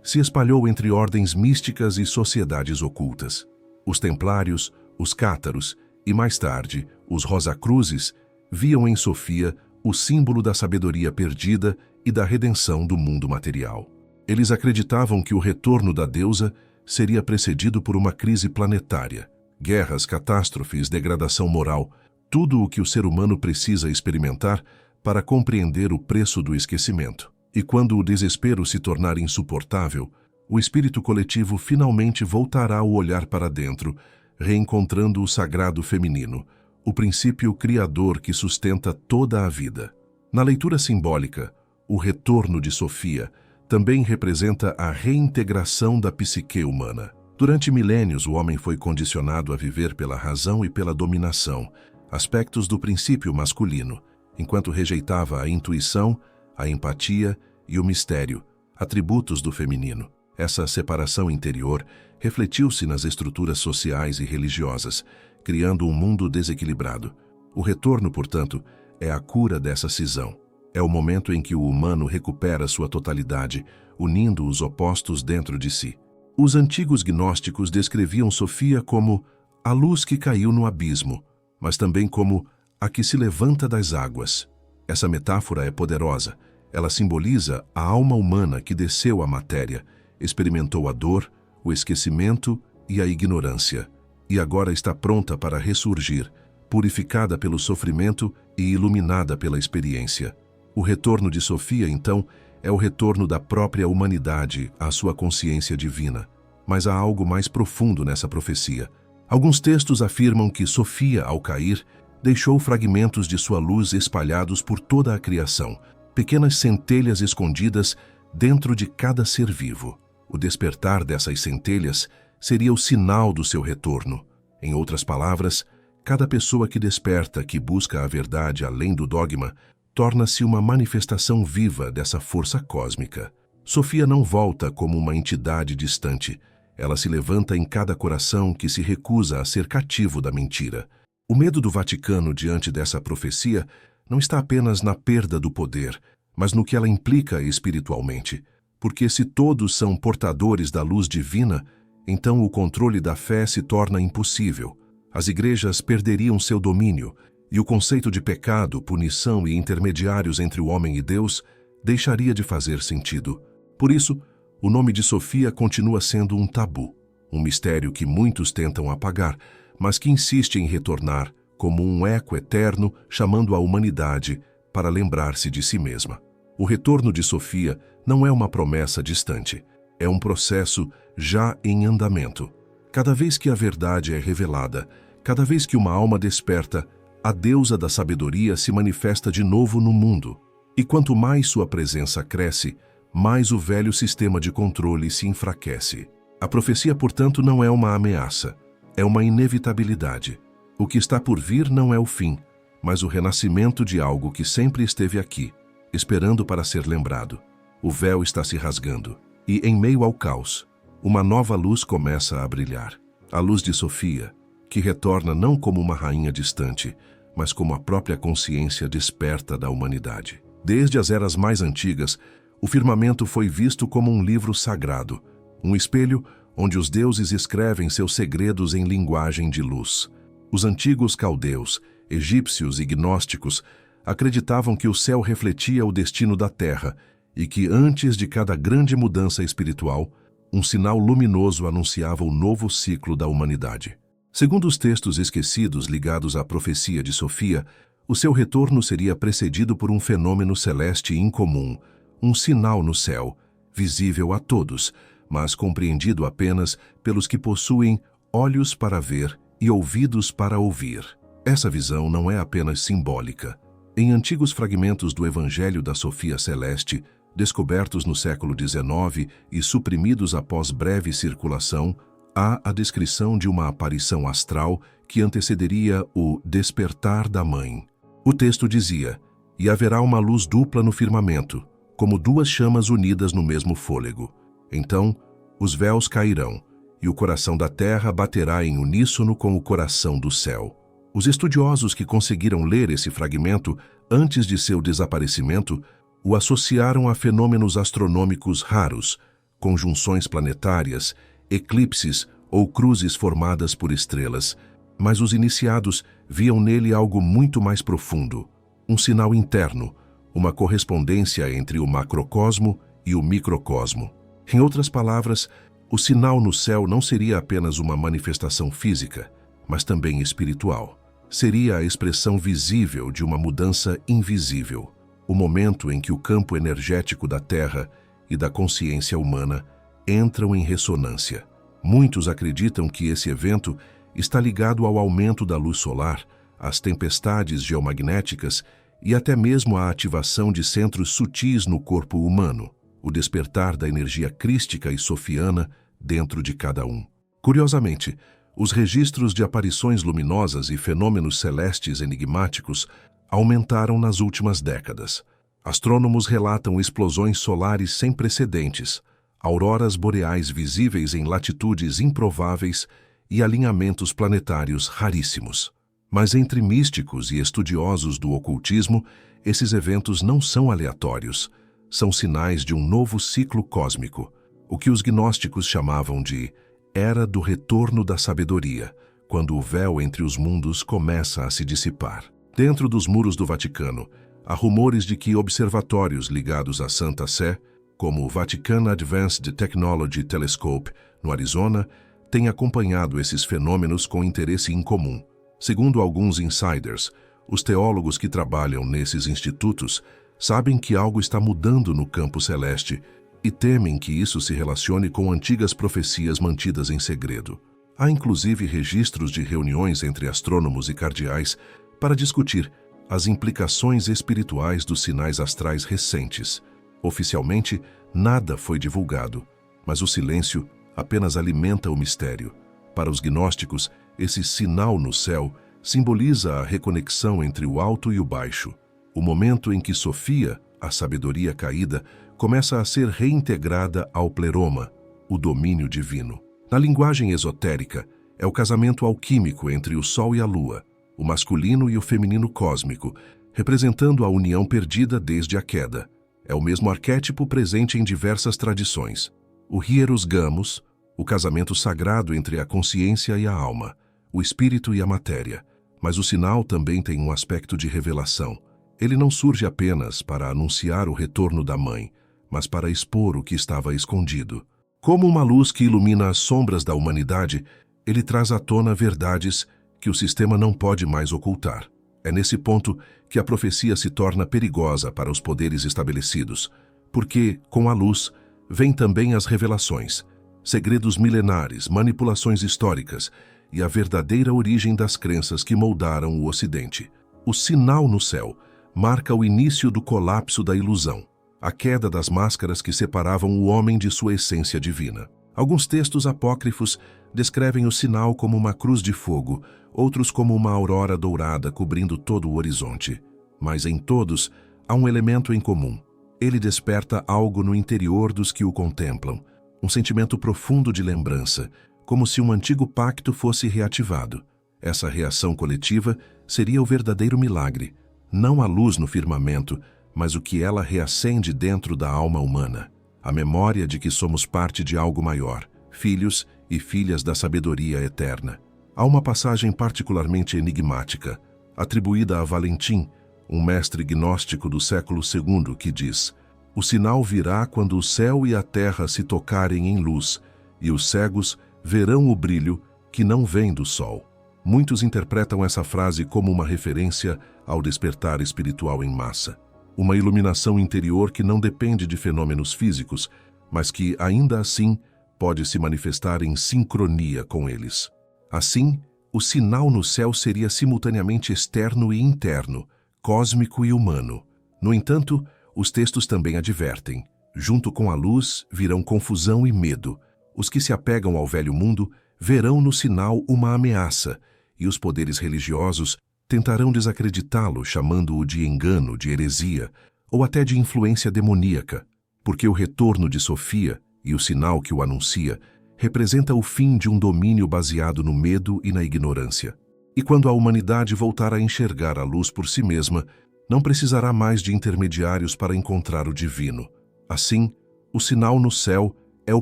se espalhou entre ordens místicas e sociedades ocultas. Os templários, os cátaros e, mais tarde, os Rosacruzes viam em Sofia o símbolo da sabedoria perdida e da redenção do mundo material. Eles acreditavam que o retorno da deusa seria precedido por uma crise planetária, guerras, catástrofes, degradação moral, tudo o que o ser humano precisa experimentar para compreender o preço do esquecimento. E quando o desespero se tornar insuportável, o espírito coletivo finalmente voltará o olhar para dentro, reencontrando o sagrado feminino, o princípio criador que sustenta toda a vida. Na leitura simbólica, o retorno de Sofia também representa a reintegração da psique humana. Durante milênios, o homem foi condicionado a viver pela razão e pela dominação, aspectos do princípio masculino, enquanto rejeitava a intuição, a empatia e o mistério, atributos do feminino. Essa separação interior refletiu-se nas estruturas sociais e religiosas, criando um mundo desequilibrado. O retorno, portanto, é a cura dessa cisão. É o momento em que o humano recupera sua totalidade, unindo os opostos dentro de si. Os antigos gnósticos descreviam Sofia como a luz que caiu no abismo, mas também como a que se levanta das águas. Essa metáfora é poderosa. Ela simboliza a alma humana que desceu à matéria, experimentou a dor, o esquecimento e a ignorância, e agora está pronta para ressurgir, purificada pelo sofrimento e iluminada pela experiência. O retorno de Sofia, então, é o retorno da própria humanidade à sua consciência divina. Mas há algo mais profundo nessa profecia. Alguns textos afirmam que Sofia, ao cair, deixou fragmentos de sua luz espalhados por toda a criação, pequenas centelhas escondidas dentro de cada ser vivo. O despertar dessas centelhas seria o sinal do seu retorno. Em outras palavras, cada pessoa que desperta, que busca a verdade além do dogma, torna-se uma manifestação viva dessa força cósmica. Sofia não volta como uma entidade distante. Ela se levanta em cada coração que se recusa a ser cativo da mentira. O medo do Vaticano diante dessa profecia não está apenas na perda do poder, mas no que ela implica espiritualmente. Porque se todos são portadores da luz divina, então o controle da fé se torna impossível. As igrejas perderiam seu domínio, e o conceito de pecado, punição e intermediários entre o homem e Deus deixaria de fazer sentido. Por isso, o nome de Sofia continua sendo um tabu, um mistério que muitos tentam apagar, mas que insiste em retornar como um eco eterno, chamando a humanidade para lembrar-se de si mesma. O retorno de Sofia não é uma promessa distante, é um processo já em andamento. Cada vez que a verdade é revelada, cada vez que uma alma desperta, a deusa da sabedoria se manifesta de novo no mundo. E quanto mais sua presença cresce, mais o velho sistema de controle se enfraquece. A profecia, portanto, não é uma ameaça, é uma inevitabilidade. O que está por vir não é o fim, mas o renascimento de algo que sempre esteve aqui, esperando para ser lembrado. O véu está se rasgando, e em meio ao caos, uma nova luz começa a brilhar. A luz de Sofia, que retorna não como uma rainha distante, mas como a própria consciência desperta da humanidade. Desde as eras mais antigas, o firmamento foi visto como um livro sagrado, um espelho onde os deuses escrevem seus segredos em linguagem de luz. Os antigos caldeus, egípcios e gnósticos acreditavam que o céu refletia o destino da terra e que, antes de cada grande mudança espiritual, um sinal luminoso anunciava o novo ciclo da humanidade. Segundo os textos esquecidos ligados à profecia de Sofia, o seu retorno seria precedido por um fenômeno celeste incomum, um sinal no céu, visível a todos, mas compreendido apenas pelos que possuem olhos para ver e ouvidos para ouvir. Essa visão não é apenas simbólica. Em antigos fragmentos do Evangelho da Sofia Celeste, descobertos no século XIX e suprimidos após breve circulação, há a descrição de uma aparição astral que antecederia o despertar da mãe. O texto dizia: "E haverá uma luz dupla no firmamento, como duas chamas unidas no mesmo fôlego. Então, os véus cairão, e o coração da terra baterá em uníssono com o coração do céu." Os estudiosos que conseguiram ler esse fragmento Antes de seu desaparecimento, o associaram a fenômenos astronômicos raros, conjunções planetárias, eclipses ou cruzes formadas por estrelas, mas os iniciados viam nele algo muito mais profundo, um sinal interno, uma correspondência entre o macrocosmo e o microcosmo. Em outras palavras, o sinal no céu não seria apenas uma manifestação física, mas também espiritual. Seria a expressão visível de uma mudança invisível, o momento em que o campo energético da Terra e da consciência humana entram em ressonância. Muitos acreditam que esse evento está ligado ao aumento da luz solar, às tempestades geomagnéticas e até mesmo à ativação de centros sutis no corpo humano, o despertar da energia crística e sofiana dentro de cada um. Curiosamente, os registros de aparições luminosas e fenômenos celestes enigmáticos aumentaram nas últimas décadas. Astrônomos relatam explosões solares sem precedentes, auroras boreais visíveis em latitudes improváveis e alinhamentos planetários raríssimos. Mas entre místicos e estudiosos do ocultismo, esses eventos não são aleatórios. São sinais de um novo ciclo cósmico, o que os gnósticos chamavam de Era do Retorno da Sabedoria, quando o véu entre os mundos começa a se dissipar. Dentro dos muros do Vaticano, há rumores de que observatórios ligados à Santa Sé, como o Vatican Advanced Technology Telescope, no Arizona, têm acompanhado esses fenômenos com interesse incomum. Segundo alguns insiders, os teólogos que trabalham nesses institutos sabem que algo está mudando no campo celeste e temem que isso se relacione com antigas profecias mantidas em segredo. Há inclusive registros de reuniões entre astrônomos e cardeais para discutir as implicações espirituais dos sinais astrais recentes. Oficialmente, nada foi divulgado, mas o silêncio apenas alimenta o mistério. Para os gnósticos, esse sinal no céu simboliza a reconexão entre o alto e o baixo, o momento em que Sofia, a sabedoria caída, começa a ser reintegrada ao pleroma, o domínio divino. Na linguagem esotérica, é o casamento alquímico entre o Sol e a Lua, o masculino e o feminino cósmico, representando a união perdida desde a queda. É o mesmo arquétipo presente em diversas tradições. O hieros gamos, o casamento sagrado entre a consciência e a alma, o espírito e a matéria. Mas o sinal também tem um aspecto de revelação. Ele não surge apenas para anunciar o retorno da mãe, mas para expor o que estava escondido. Como uma luz que ilumina as sombras da humanidade, ele traz à tona verdades que o sistema não pode mais ocultar. É nesse ponto que a profecia se torna perigosa para os poderes estabelecidos, porque, com a luz, vêm também as revelações, segredos milenares, manipulações históricas e a verdadeira origem das crenças que moldaram o Ocidente. O sinal no céu marca o início do colapso da ilusão, a queda das máscaras que separavam o homem de sua essência divina. Alguns textos apócrifos descrevem o sinal como uma cruz de fogo, outros como uma aurora dourada cobrindo todo o horizonte. Mas em todos há um elemento em comum. Ele desperta algo no interior dos que o contemplam, um sentimento profundo de lembrança, como se um antigo pacto fosse reativado. Essa reação coletiva seria o verdadeiro milagre, não a luz no firmamento, mas o que ela reacende dentro da alma humana, a memória de que somos parte de algo maior, filhos e filhas da sabedoria eterna. Há uma passagem particularmente enigmática, atribuída a Valentim, um mestre gnóstico do século II, que diz: "O sinal virá quando o céu e a terra se tocarem em luz, e os cegos verão o brilho que não vem do sol." Muitos interpretam essa frase como uma referência ao despertar espiritual em massa, uma iluminação interior que não depende de fenômenos físicos, mas que, ainda assim, pode se manifestar em sincronia com eles. Assim, o sinal no céu seria simultaneamente externo e interno, cósmico e humano. No entanto, os textos também advertem: junto com a luz virão confusão e medo. Os que se apegam ao velho mundo verão no sinal uma ameaça, e os poderes religiosos tentarão desacreditá-lo, chamando-o de engano, de heresia, ou até de influência demoníaca, porque o retorno de Sofia, e o sinal que o anuncia, representa o fim de um domínio baseado no medo e na ignorância. E quando a humanidade voltar a enxergar a luz por si mesma, Não precisará mais de intermediários para encontrar o divino. Assim, o sinal no céu é o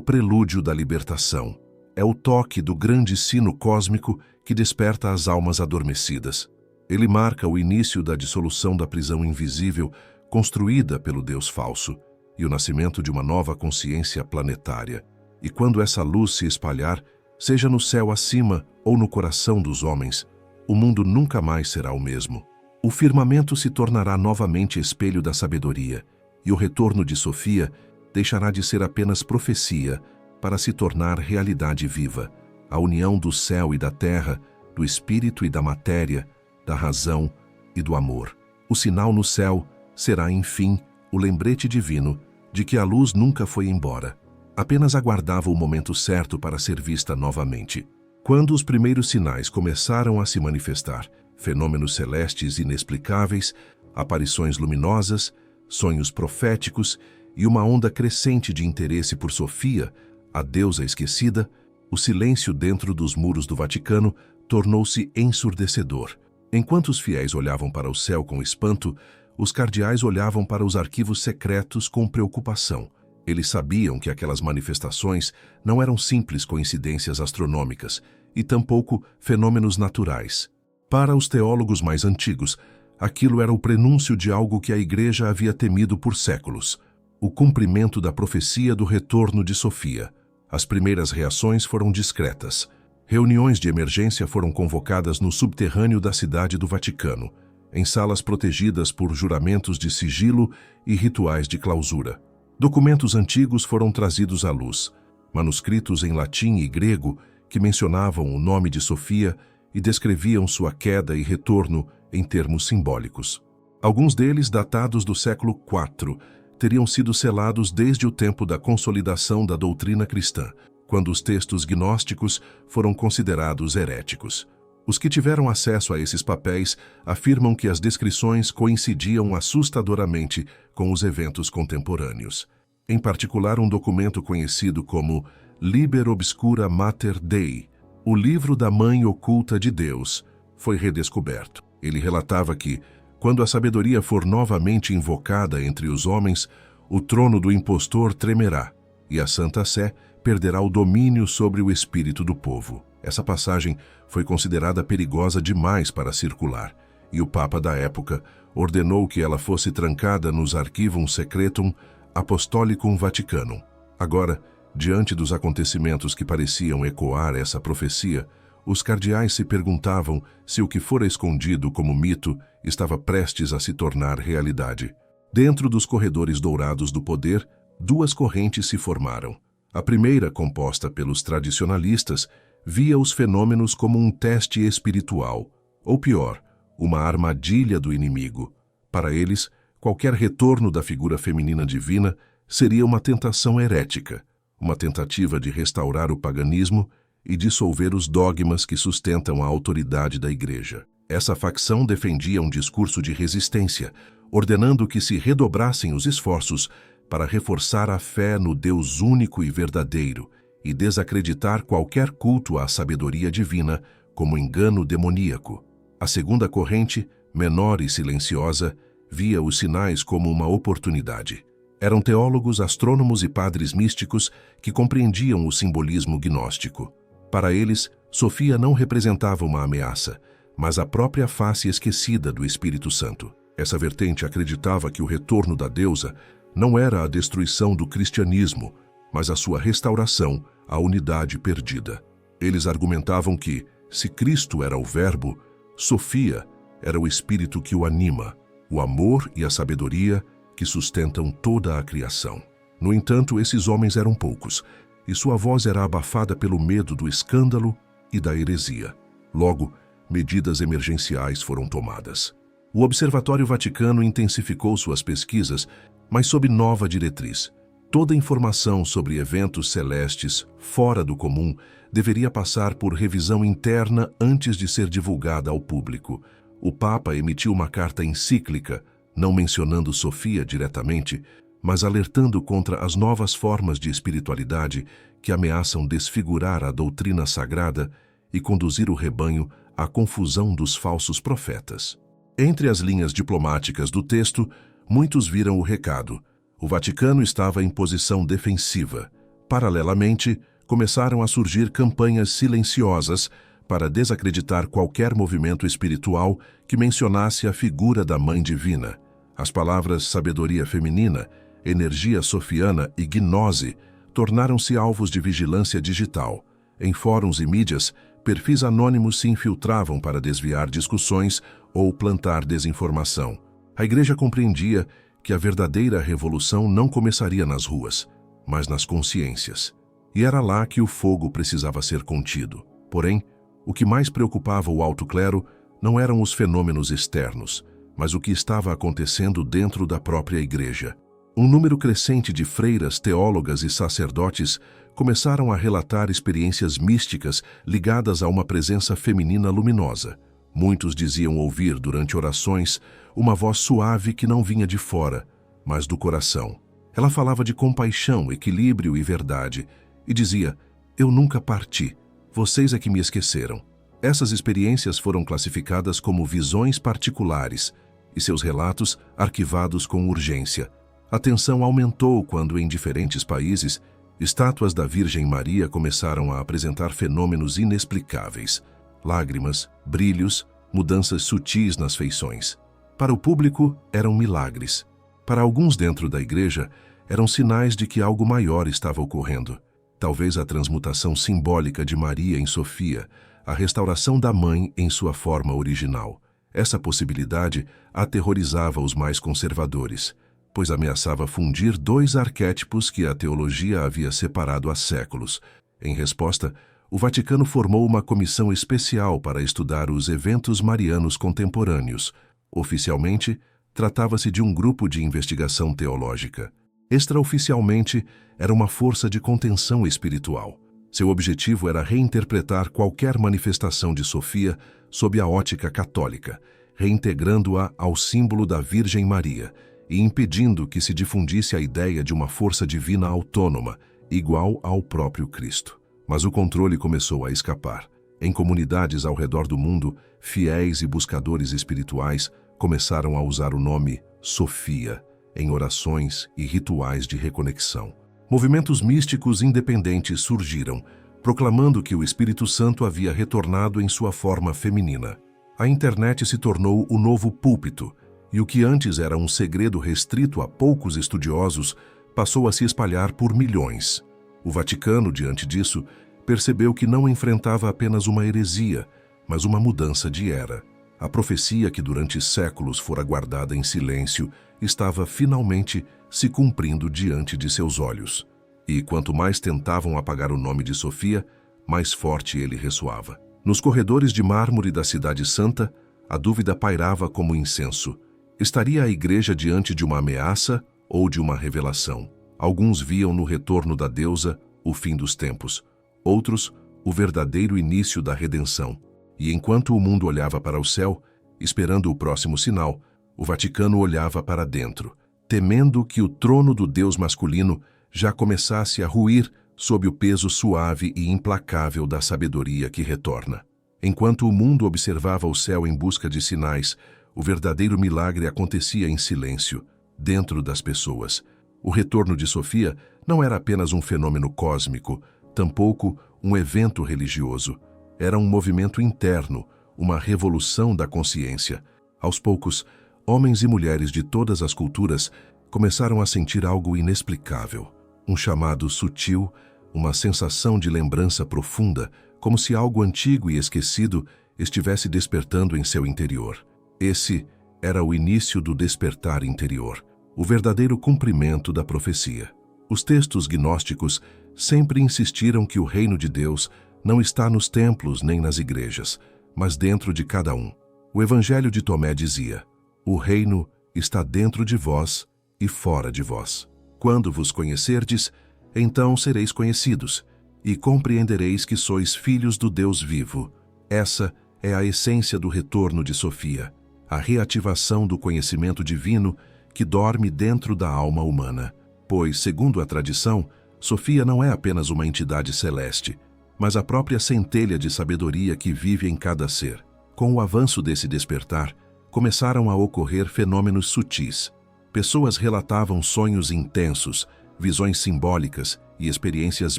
prelúdio da libertação. É o toque do grande sino cósmico que desperta as almas adormecidas. Ele marca o início da dissolução da prisão invisível construída pelo Deus falso e o nascimento de uma nova consciência planetária. E quando essa luz se espalhar, seja no céu acima ou no coração dos homens, o mundo nunca mais será o mesmo. O firmamento se tornará novamente espelho da sabedoria, e o retorno de Sofia deixará de ser apenas profecia para se tornar realidade viva, a união do céu e da terra, do espírito e da matéria, da razão e do amor. O sinal no céu será, enfim, o lembrete divino de que a luz nunca foi embora. Apenas aguardava o momento certo para ser vista novamente. Quando os primeiros sinais começaram a se manifestar, fenômenos celestes inexplicáveis, aparições luminosas, sonhos proféticos e uma onda crescente de interesse por Sofia, a deusa esquecida, o silêncio dentro dos muros do Vaticano tornou-se ensurdecedor. Enquanto os fiéis olhavam para o céu com espanto, os cardeais olhavam para os arquivos secretos com preocupação. Eles sabiam que aquelas manifestações não eram simples coincidências astronômicas e tampouco fenômenos naturais. Para os teólogos mais antigos, aquilo era o prenúncio de algo que a Igreja havia temido por séculos: o cumprimento da profecia do retorno de Sofia. As primeiras reações foram discretas. Reuniões de emergência foram convocadas no subterrâneo da cidade do Vaticano, em salas protegidas por juramentos de sigilo e rituais de clausura. Documentos antigos foram trazidos à luz, manuscritos em latim e grego que mencionavam o nome de Sofia e descreviam sua queda e retorno em termos simbólicos. Alguns deles, datados do século IV, teriam sido selados desde o tempo da consolidação da doutrina cristã, quando os textos gnósticos foram considerados heréticos. Os que tiveram acesso a esses papéis afirmam que as descrições coincidiam assustadoramente com os eventos contemporâneos. Em particular, um documento conhecido como Liber Obscura Mater Dei, o livro da Mãe Oculta de Deus, foi redescoberto. Ele relatava que, quando a sabedoria for novamente invocada entre os homens, o trono do impostor tremerá, e a Santa Sé perderá o domínio sobre o espírito do povo. Essa passagem foi considerada perigosa demais para circular, e o Papa da época ordenou que ela fosse trancada nos Archivum Secretum Apostolicum Vaticanum. Agora, diante dos acontecimentos que pareciam ecoar essa profecia, os cardeais se perguntavam se o que fora escondido como mito estava prestes a se tornar realidade. Dentro dos corredores dourados do poder, duas correntes se formaram. A primeira, composta pelos tradicionalistas, via os fenômenos como um teste espiritual, ou pior, uma armadilha do inimigo. Para eles, qualquer retorno da figura feminina divina seria uma tentação herética, uma tentativa de restaurar o paganismo e dissolver os dogmas que sustentam a autoridade da Igreja. Essa facção defendia um discurso de resistência, ordenando que se redobrassem os esforços para reforçar a fé no Deus único e verdadeiro e desacreditar qualquer culto à sabedoria divina como engano demoníaco. A segunda corrente, menor e silenciosa, via os sinais como uma oportunidade. Eram teólogos, astrônomos e padres místicos que compreendiam o simbolismo gnóstico. Para eles, Sofia não representava uma ameaça, mas a própria face esquecida do Espírito Santo. Essa vertente acreditava que o retorno da deusa não era a destruição do cristianismo, mas a sua restauração à unidade perdida. Eles argumentavam que, se Cristo era o Verbo, Sofia era o Espírito que o anima, o amor e a sabedoria que sustentam toda a criação. No entanto, esses homens eram poucos, e sua voz era abafada pelo medo do escândalo e da heresia. Logo, medidas emergenciais foram tomadas. O Observatório Vaticano intensificou suas pesquisas, mas sob nova diretriz. Toda informação sobre eventos celestes fora do comum deveria passar por revisão interna antes de ser divulgada ao público. O Papa emitiu uma carta encíclica, não mencionando Sofia diretamente, mas alertando contra as novas formas de espiritualidade que ameaçam desfigurar a doutrina sagrada e conduzir o rebanho à confusão dos falsos profetas. Entre as linhas diplomáticas do texto, muitos viram o recado. O Vaticano estava em posição defensiva. Paralelamente, começaram a surgir campanhas silenciosas para desacreditar qualquer movimento espiritual que mencionasse a figura da Mãe Divina. As palavras sabedoria feminina, energia sofiana e gnose tornaram-se alvos de vigilância digital. Em fóruns e mídias, perfis anônimos se infiltravam para desviar discussões ou plantar desinformação. A Igreja compreendia que a verdadeira revolução não começaria nas ruas, mas nas consciências. E era lá que o fogo precisava ser contido. Porém, o que mais preocupava o alto clero não eram os fenômenos externos, mas o que estava acontecendo dentro da própria Igreja. Um número crescente de freiras, teólogas e sacerdotes começaram a relatar experiências místicas ligadas a uma presença feminina luminosa. Muitos diziam ouvir, durante orações, uma voz suave que não vinha de fora, mas do coração. Ela falava de compaixão, equilíbrio e verdade, e dizia: "Eu nunca parti, vocês é que me esqueceram." Essas experiências foram classificadas como visões particulares e seus relatos arquivados com urgência. A tensão aumentou quando, em diferentes países, estátuas da Virgem Maria começaram a apresentar fenômenos inexplicáveis: lágrimas, brilhos, mudanças sutis nas feições. Para o público, eram milagres. Para alguns dentro da Igreja, eram sinais de que algo maior estava ocorrendo. Talvez a transmutação simbólica de Maria em Sofia, a restauração da Mãe em sua forma original. Essa possibilidade aterrorizava os mais conservadores, pois ameaçava fundir dois arquétipos que a teologia havia separado há séculos. Em resposta, o Vaticano formou uma comissão especial para estudar os eventos marianos contemporâneos. Oficialmente, tratava-se de um grupo de investigação teológica. Extraoficialmente, era uma força de contenção espiritual. Seu objetivo era reinterpretar qualquer manifestação de Sofia sob a ótica católica, reintegrando-a ao símbolo da Virgem Maria e impedindo que se difundisse a ideia de uma força divina autônoma, igual ao próprio Cristo. Mas o controle começou a escapar. Em comunidades ao redor do mundo, fiéis e buscadores espirituais começaram a usar o nome Sofia em orações e rituais de reconexão. Movimentos místicos independentes surgiram, proclamando que o Espírito Santo havia retornado em sua forma feminina. A internet se tornou o novo púlpito, e o que antes era um segredo restrito a poucos estudiosos passou a se espalhar por milhões. O Vaticano, diante disso, percebeu que não enfrentava apenas uma heresia, mas uma mudança de era. A profecia que durante séculos fora guardada em silêncio estava finalmente se cumprindo diante de seus olhos. E quanto mais tentavam apagar o nome de Sofia, mais forte ele ressoava. Nos corredores de mármore da Cidade Santa, a dúvida pairava como incenso. Estaria a Igreja diante de uma ameaça ou de uma revelação? Alguns viam no retorno da deusa o fim dos tempos, outros o verdadeiro início da redenção. E enquanto o mundo olhava para o céu, esperando o próximo sinal, o Vaticano olhava para dentro, temendo que o trono do Deus masculino já começasse a ruir sob o peso suave e implacável da sabedoria que retorna. Enquanto o mundo observava o céu em busca de sinais, o verdadeiro milagre acontecia em silêncio, dentro das pessoas. O retorno de Sofia não era apenas um fenômeno cósmico, tampouco um evento religioso. Era um movimento interno, uma revolução da consciência. Aos poucos, homens e mulheres de todas as culturas começaram a sentir algo inexplicável. Um chamado sutil, uma sensação de lembrança profunda, como se algo antigo e esquecido estivesse despertando em seu interior. Esse era o início do despertar interior, o verdadeiro cumprimento da profecia. Os textos gnósticos sempre insistiram que o reino de Deus não está nos templos nem nas igrejas, mas dentro de cada um. O Evangelho de Tomé dizia: "O reino está dentro de vós e fora de vós. Quando vos conhecerdes, então sereis conhecidos, e compreendereis que sois filhos do Deus vivo." Essa é a essência do retorno de Sofia, a reativação do conhecimento divino que dorme dentro da alma humana. Pois, segundo a tradição, Sofia não é apenas uma entidade celeste, mas a própria centelha de sabedoria que vive em cada ser. Com o avanço desse despertar, começaram a ocorrer fenômenos sutis. Pessoas relatavam sonhos intensos, visões simbólicas e experiências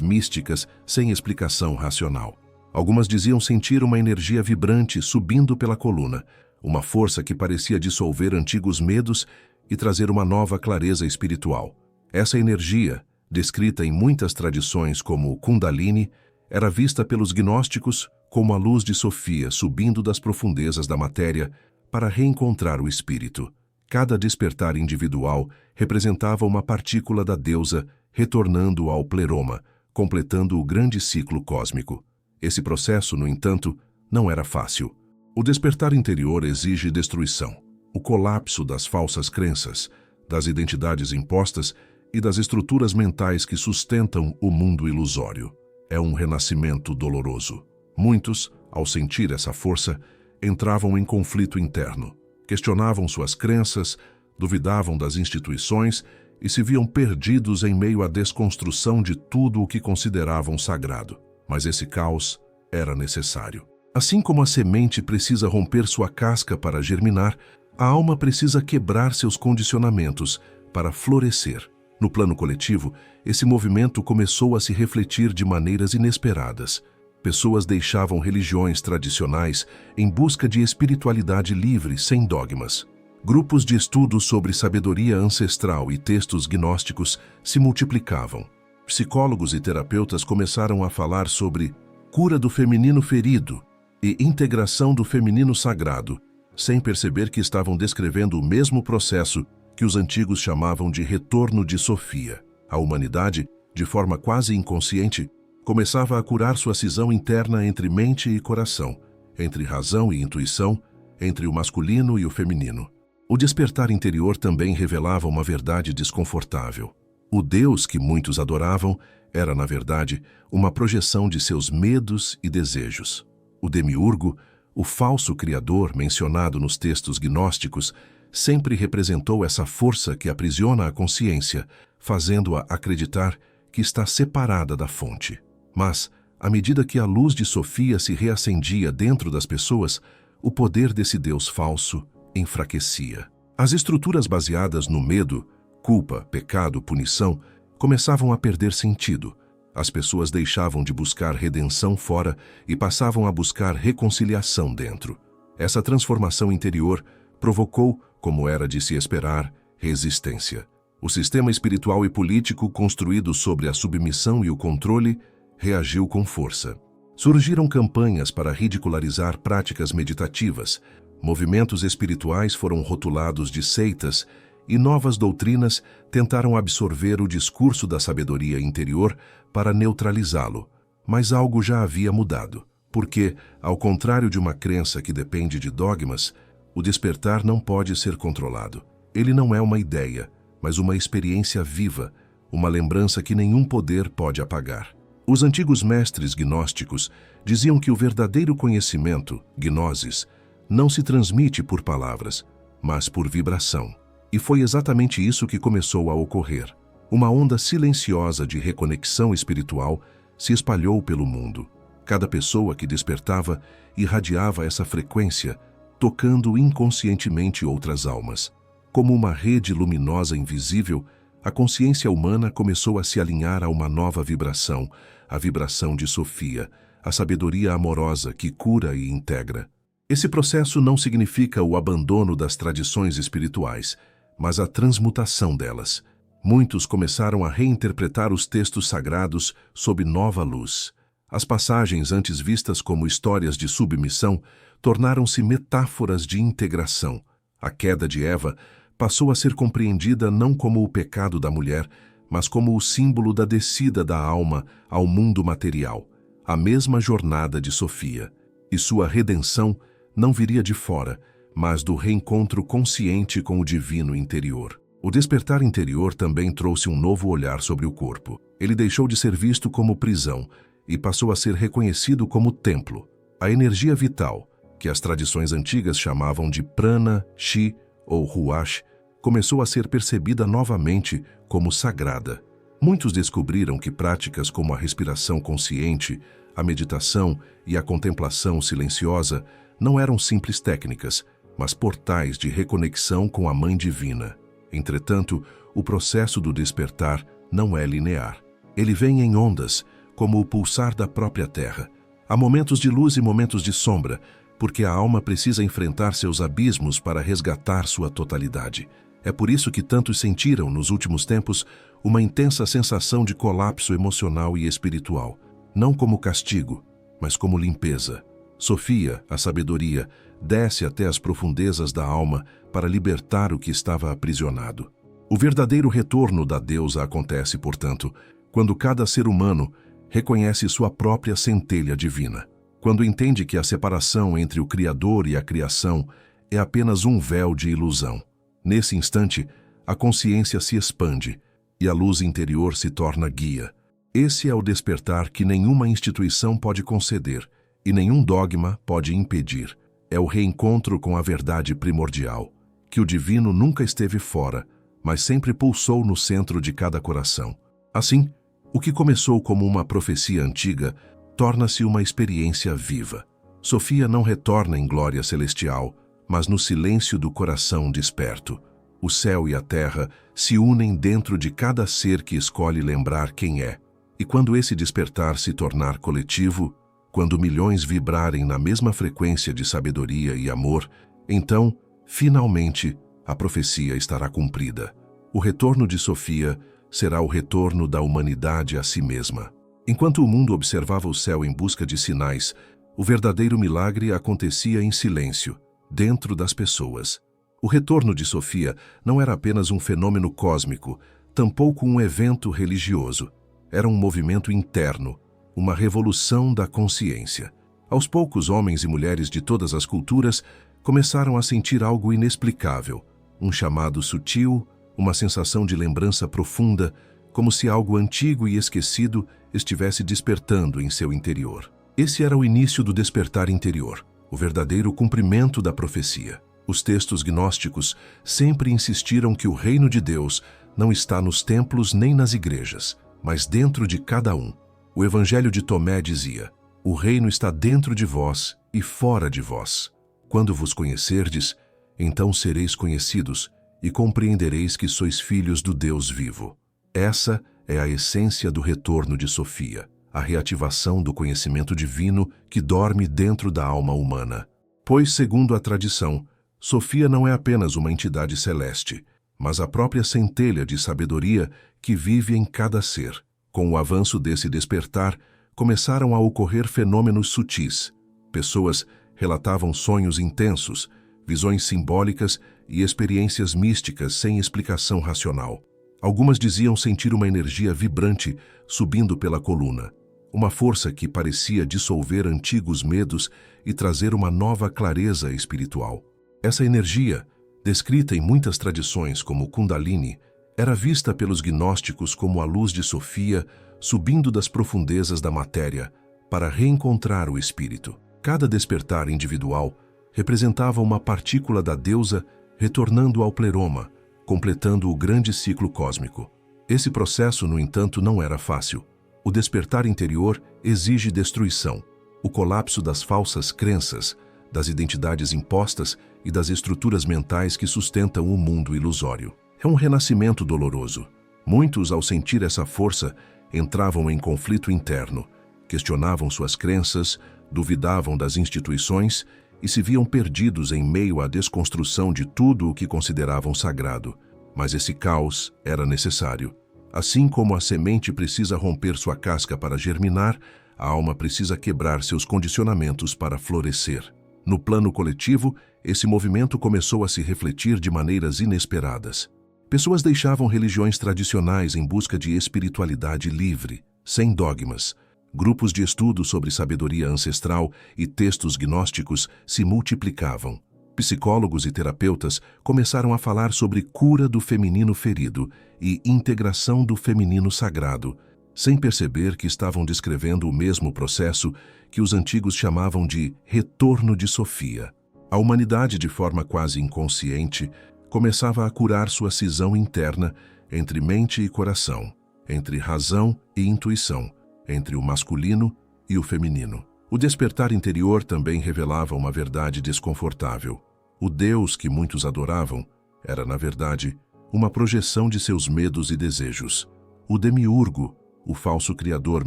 místicas sem explicação racional. Algumas diziam sentir uma energia vibrante subindo pela coluna, uma força que parecia dissolver antigos medos e trazer uma nova clareza espiritual. Essa energia, descrita em muitas tradições como Kundalini, era vista pelos gnósticos como a luz de Sofia subindo das profundezas da matéria para reencontrar o espírito. Cada despertar individual representava uma partícula da deusa retornando ao pleroma, completando o grande ciclo cósmico. Esse processo, no entanto, não era fácil. O despertar interior exige destruição, o colapso das falsas crenças, das identidades impostas e das estruturas mentais que sustentam o mundo ilusório. É um renascimento doloroso. Muitos, ao sentir essa força, entravam em conflito interno, questionavam suas crenças, duvidavam das instituições e se viam perdidos em meio à desconstrução de tudo o que consideravam sagrado. Mas esse caos era necessário. Assim como a semente precisa romper sua casca para germinar, a alma precisa quebrar seus condicionamentos para florescer. No plano coletivo, esse movimento começou a se refletir de maneiras inesperadas. Pessoas deixavam religiões tradicionais em busca de espiritualidade livre, sem dogmas. Grupos de estudos sobre sabedoria ancestral e textos gnósticos se multiplicavam. Psicólogos e terapeutas começaram a falar sobre cura do feminino ferido e integração do feminino sagrado, sem perceber que estavam descrevendo o mesmo processo que os antigos chamavam de retorno de Sofia. A humanidade, de forma quase inconsciente, começava a curar sua cisão interna entre mente e coração, entre razão e intuição, entre o masculino e o feminino. O despertar interior também revelava uma verdade desconfortável. O Deus que muitos adoravam era, na verdade, uma projeção de seus medos e desejos. O demiurgo, o falso criador mencionado nos textos gnósticos, sempre representou essa força que aprisiona a consciência, fazendo-a acreditar que está separada da fonte. Mas, à medida que a luz de Sofia se reacendia dentro das pessoas, o poder desse Deus falso enfraquecia. As estruturas baseadas no medo, culpa, pecado, punição, começavam a perder sentido. As pessoas deixavam de buscar redenção fora e passavam a buscar reconciliação dentro. Essa transformação interior provocou, como era de se esperar, resistência. O sistema espiritual e político, construído sobre a submissão e o controle, reagiu com força. Surgiram campanhas para ridicularizar práticas meditativas, movimentos espirituais foram rotulados de seitas e novas doutrinas tentaram absorver o discurso da sabedoria interior para neutralizá-lo. Mas algo já havia mudado, porque, ao contrário de uma crença que depende de dogmas, o despertar não pode ser controlado. Ele não é uma ideia, mas uma experiência viva, uma lembrança que nenhum poder pode apagar. Os antigos mestres gnósticos diziam que o verdadeiro conhecimento, gnosis, não se transmite por palavras, mas por vibração. E foi exatamente isso que começou a ocorrer. Uma onda silenciosa de reconexão espiritual se espalhou pelo mundo. Cada pessoa que despertava irradiava essa frequência, tocando inconscientemente outras almas. Como uma rede luminosa invisível, a consciência humana começou a se alinhar a uma nova vibração, a vibração de Sofia, a sabedoria amorosa que cura e integra. Esse processo não significa o abandono das tradições espirituais, mas a transmutação delas. Muitos começaram a reinterpretar os textos sagrados sob nova luz. As passagens antes vistas como histórias de submissão tornaram-se metáforas de integração. A queda de Eva passou a ser compreendida não como o pecado da mulher, mas como o símbolo da descida da alma ao mundo material, a mesma jornada de Sofia. E sua redenção não viria de fora, mas do reencontro consciente com o divino interior. O despertar interior também trouxe um novo olhar sobre o corpo. Ele deixou de ser visto como prisão e passou a ser reconhecido como templo. A energia vital, que as tradições antigas chamavam de prana, chi ou ruach, começou a ser percebida novamente como sagrada. Muitos descobriram que práticas como a respiração consciente, a meditação e a contemplação silenciosa não eram simples técnicas, mas portais de reconexão com a Mãe Divina. Entretanto, o processo do despertar não é linear. Ele vem em ondas, como o pulsar da própria Terra. Há momentos de luz e momentos de sombra, porque a alma precisa enfrentar seus abismos para resgatar sua totalidade. É por isso que tantos sentiram, nos últimos tempos, uma intensa sensação de colapso emocional e espiritual, não como castigo, mas como limpeza. Sofia, a sabedoria, desce até as profundezas da alma para libertar o que estava aprisionado. O verdadeiro retorno da deusa acontece, portanto, quando cada ser humano reconhece sua própria centelha divina, quando entende que a separação entre o Criador e a criação é apenas um véu de ilusão. Nesse instante, a consciência se expande e a luz interior se torna guia. Esse é o despertar que nenhuma instituição pode conceder e nenhum dogma pode impedir. É o reencontro com a verdade primordial, que o divino nunca esteve fora, mas sempre pulsou no centro de cada coração. Assim, o que começou como uma profecia antiga torna-se uma experiência viva. Sofia não retorna em glória celestial, mas no silêncio do coração desperto. O céu e a terra se unem dentro de cada ser que escolhe lembrar quem é. E quando esse despertar se tornar coletivo, quando milhões vibrarem na mesma frequência de sabedoria e amor, então, finalmente, a profecia estará cumprida. O retorno de Sofia será o retorno da humanidade a si mesma. Enquanto o mundo observava o céu em busca de sinais, o verdadeiro milagre acontecia em silêncio, dentro das pessoas. O retorno de Sofia não era apenas um fenômeno cósmico, tampouco um evento religioso. Era um movimento interno, uma revolução da consciência. Aos poucos, homens e mulheres de todas as culturas começaram a sentir algo inexplicável, um chamado sutil, uma sensação de lembrança profunda, como se algo antigo e esquecido estivesse despertando em seu interior. Esse era o início do despertar interior, o verdadeiro cumprimento da profecia. Os textos gnósticos sempre insistiram que o reino de Deus não está nos templos nem nas igrejas, mas dentro de cada um. O Evangelho de Tomé dizia: "O reino está dentro de vós e fora de vós. Quando vos conhecerdes, então sereis conhecidos e compreendereis que sois filhos do Deus vivo." Essa é a essência do retorno de Sofia, a reativação do conhecimento divino que dorme dentro da alma humana. Pois, segundo a tradição, Sofia não é apenas uma entidade celeste, mas a própria centelha de sabedoria que vive em cada ser. Com o avanço desse despertar, começaram a ocorrer fenômenos sutis. Pessoas relatavam sonhos intensos, visões simbólicas e experiências místicas sem explicação racional. Algumas diziam sentir uma energia vibrante subindo pela coluna, uma força que parecia dissolver antigos medos e trazer uma nova clareza espiritual. Essa energia, descrita em muitas tradições como Kundalini, era vista pelos gnósticos como a luz de Sofia subindo das profundezas da matéria para reencontrar o espírito. Cada despertar individual representava uma partícula da deusa retornando ao pleroma, completando o grande ciclo cósmico. Esse processo, no entanto, não era fácil. O despertar interior exige destruição, o colapso das falsas crenças, das identidades impostas e das estruturas mentais que sustentam o mundo ilusório. É um renascimento doloroso. Muitos, ao sentir essa força, entravam em conflito interno, questionavam suas crenças, duvidavam das instituições e se viam perdidos em meio à desconstrução de tudo o que consideravam sagrado. Mas esse caos era necessário. Assim como a semente precisa romper sua casca para germinar, a alma precisa quebrar seus condicionamentos para florescer. No plano coletivo, esse movimento começou a se refletir de maneiras inesperadas. Pessoas deixavam religiões tradicionais em busca de espiritualidade livre, sem dogmas. Grupos de estudo sobre sabedoria ancestral e textos gnósticos se multiplicavam. Psicólogos e terapeutas começaram a falar sobre cura do feminino ferido e integração do feminino sagrado, sem perceber que estavam descrevendo o mesmo processo que os antigos chamavam de retorno de Sofia. A humanidade, de forma quase inconsciente, começava a curar sua cisão interna entre mente e coração, entre razão e intuição, entre o masculino e o feminino. O despertar interior também revelava uma verdade desconfortável. O Deus que muitos adoravam era, na verdade, uma projeção de seus medos e desejos. O demiurgo, o falso criador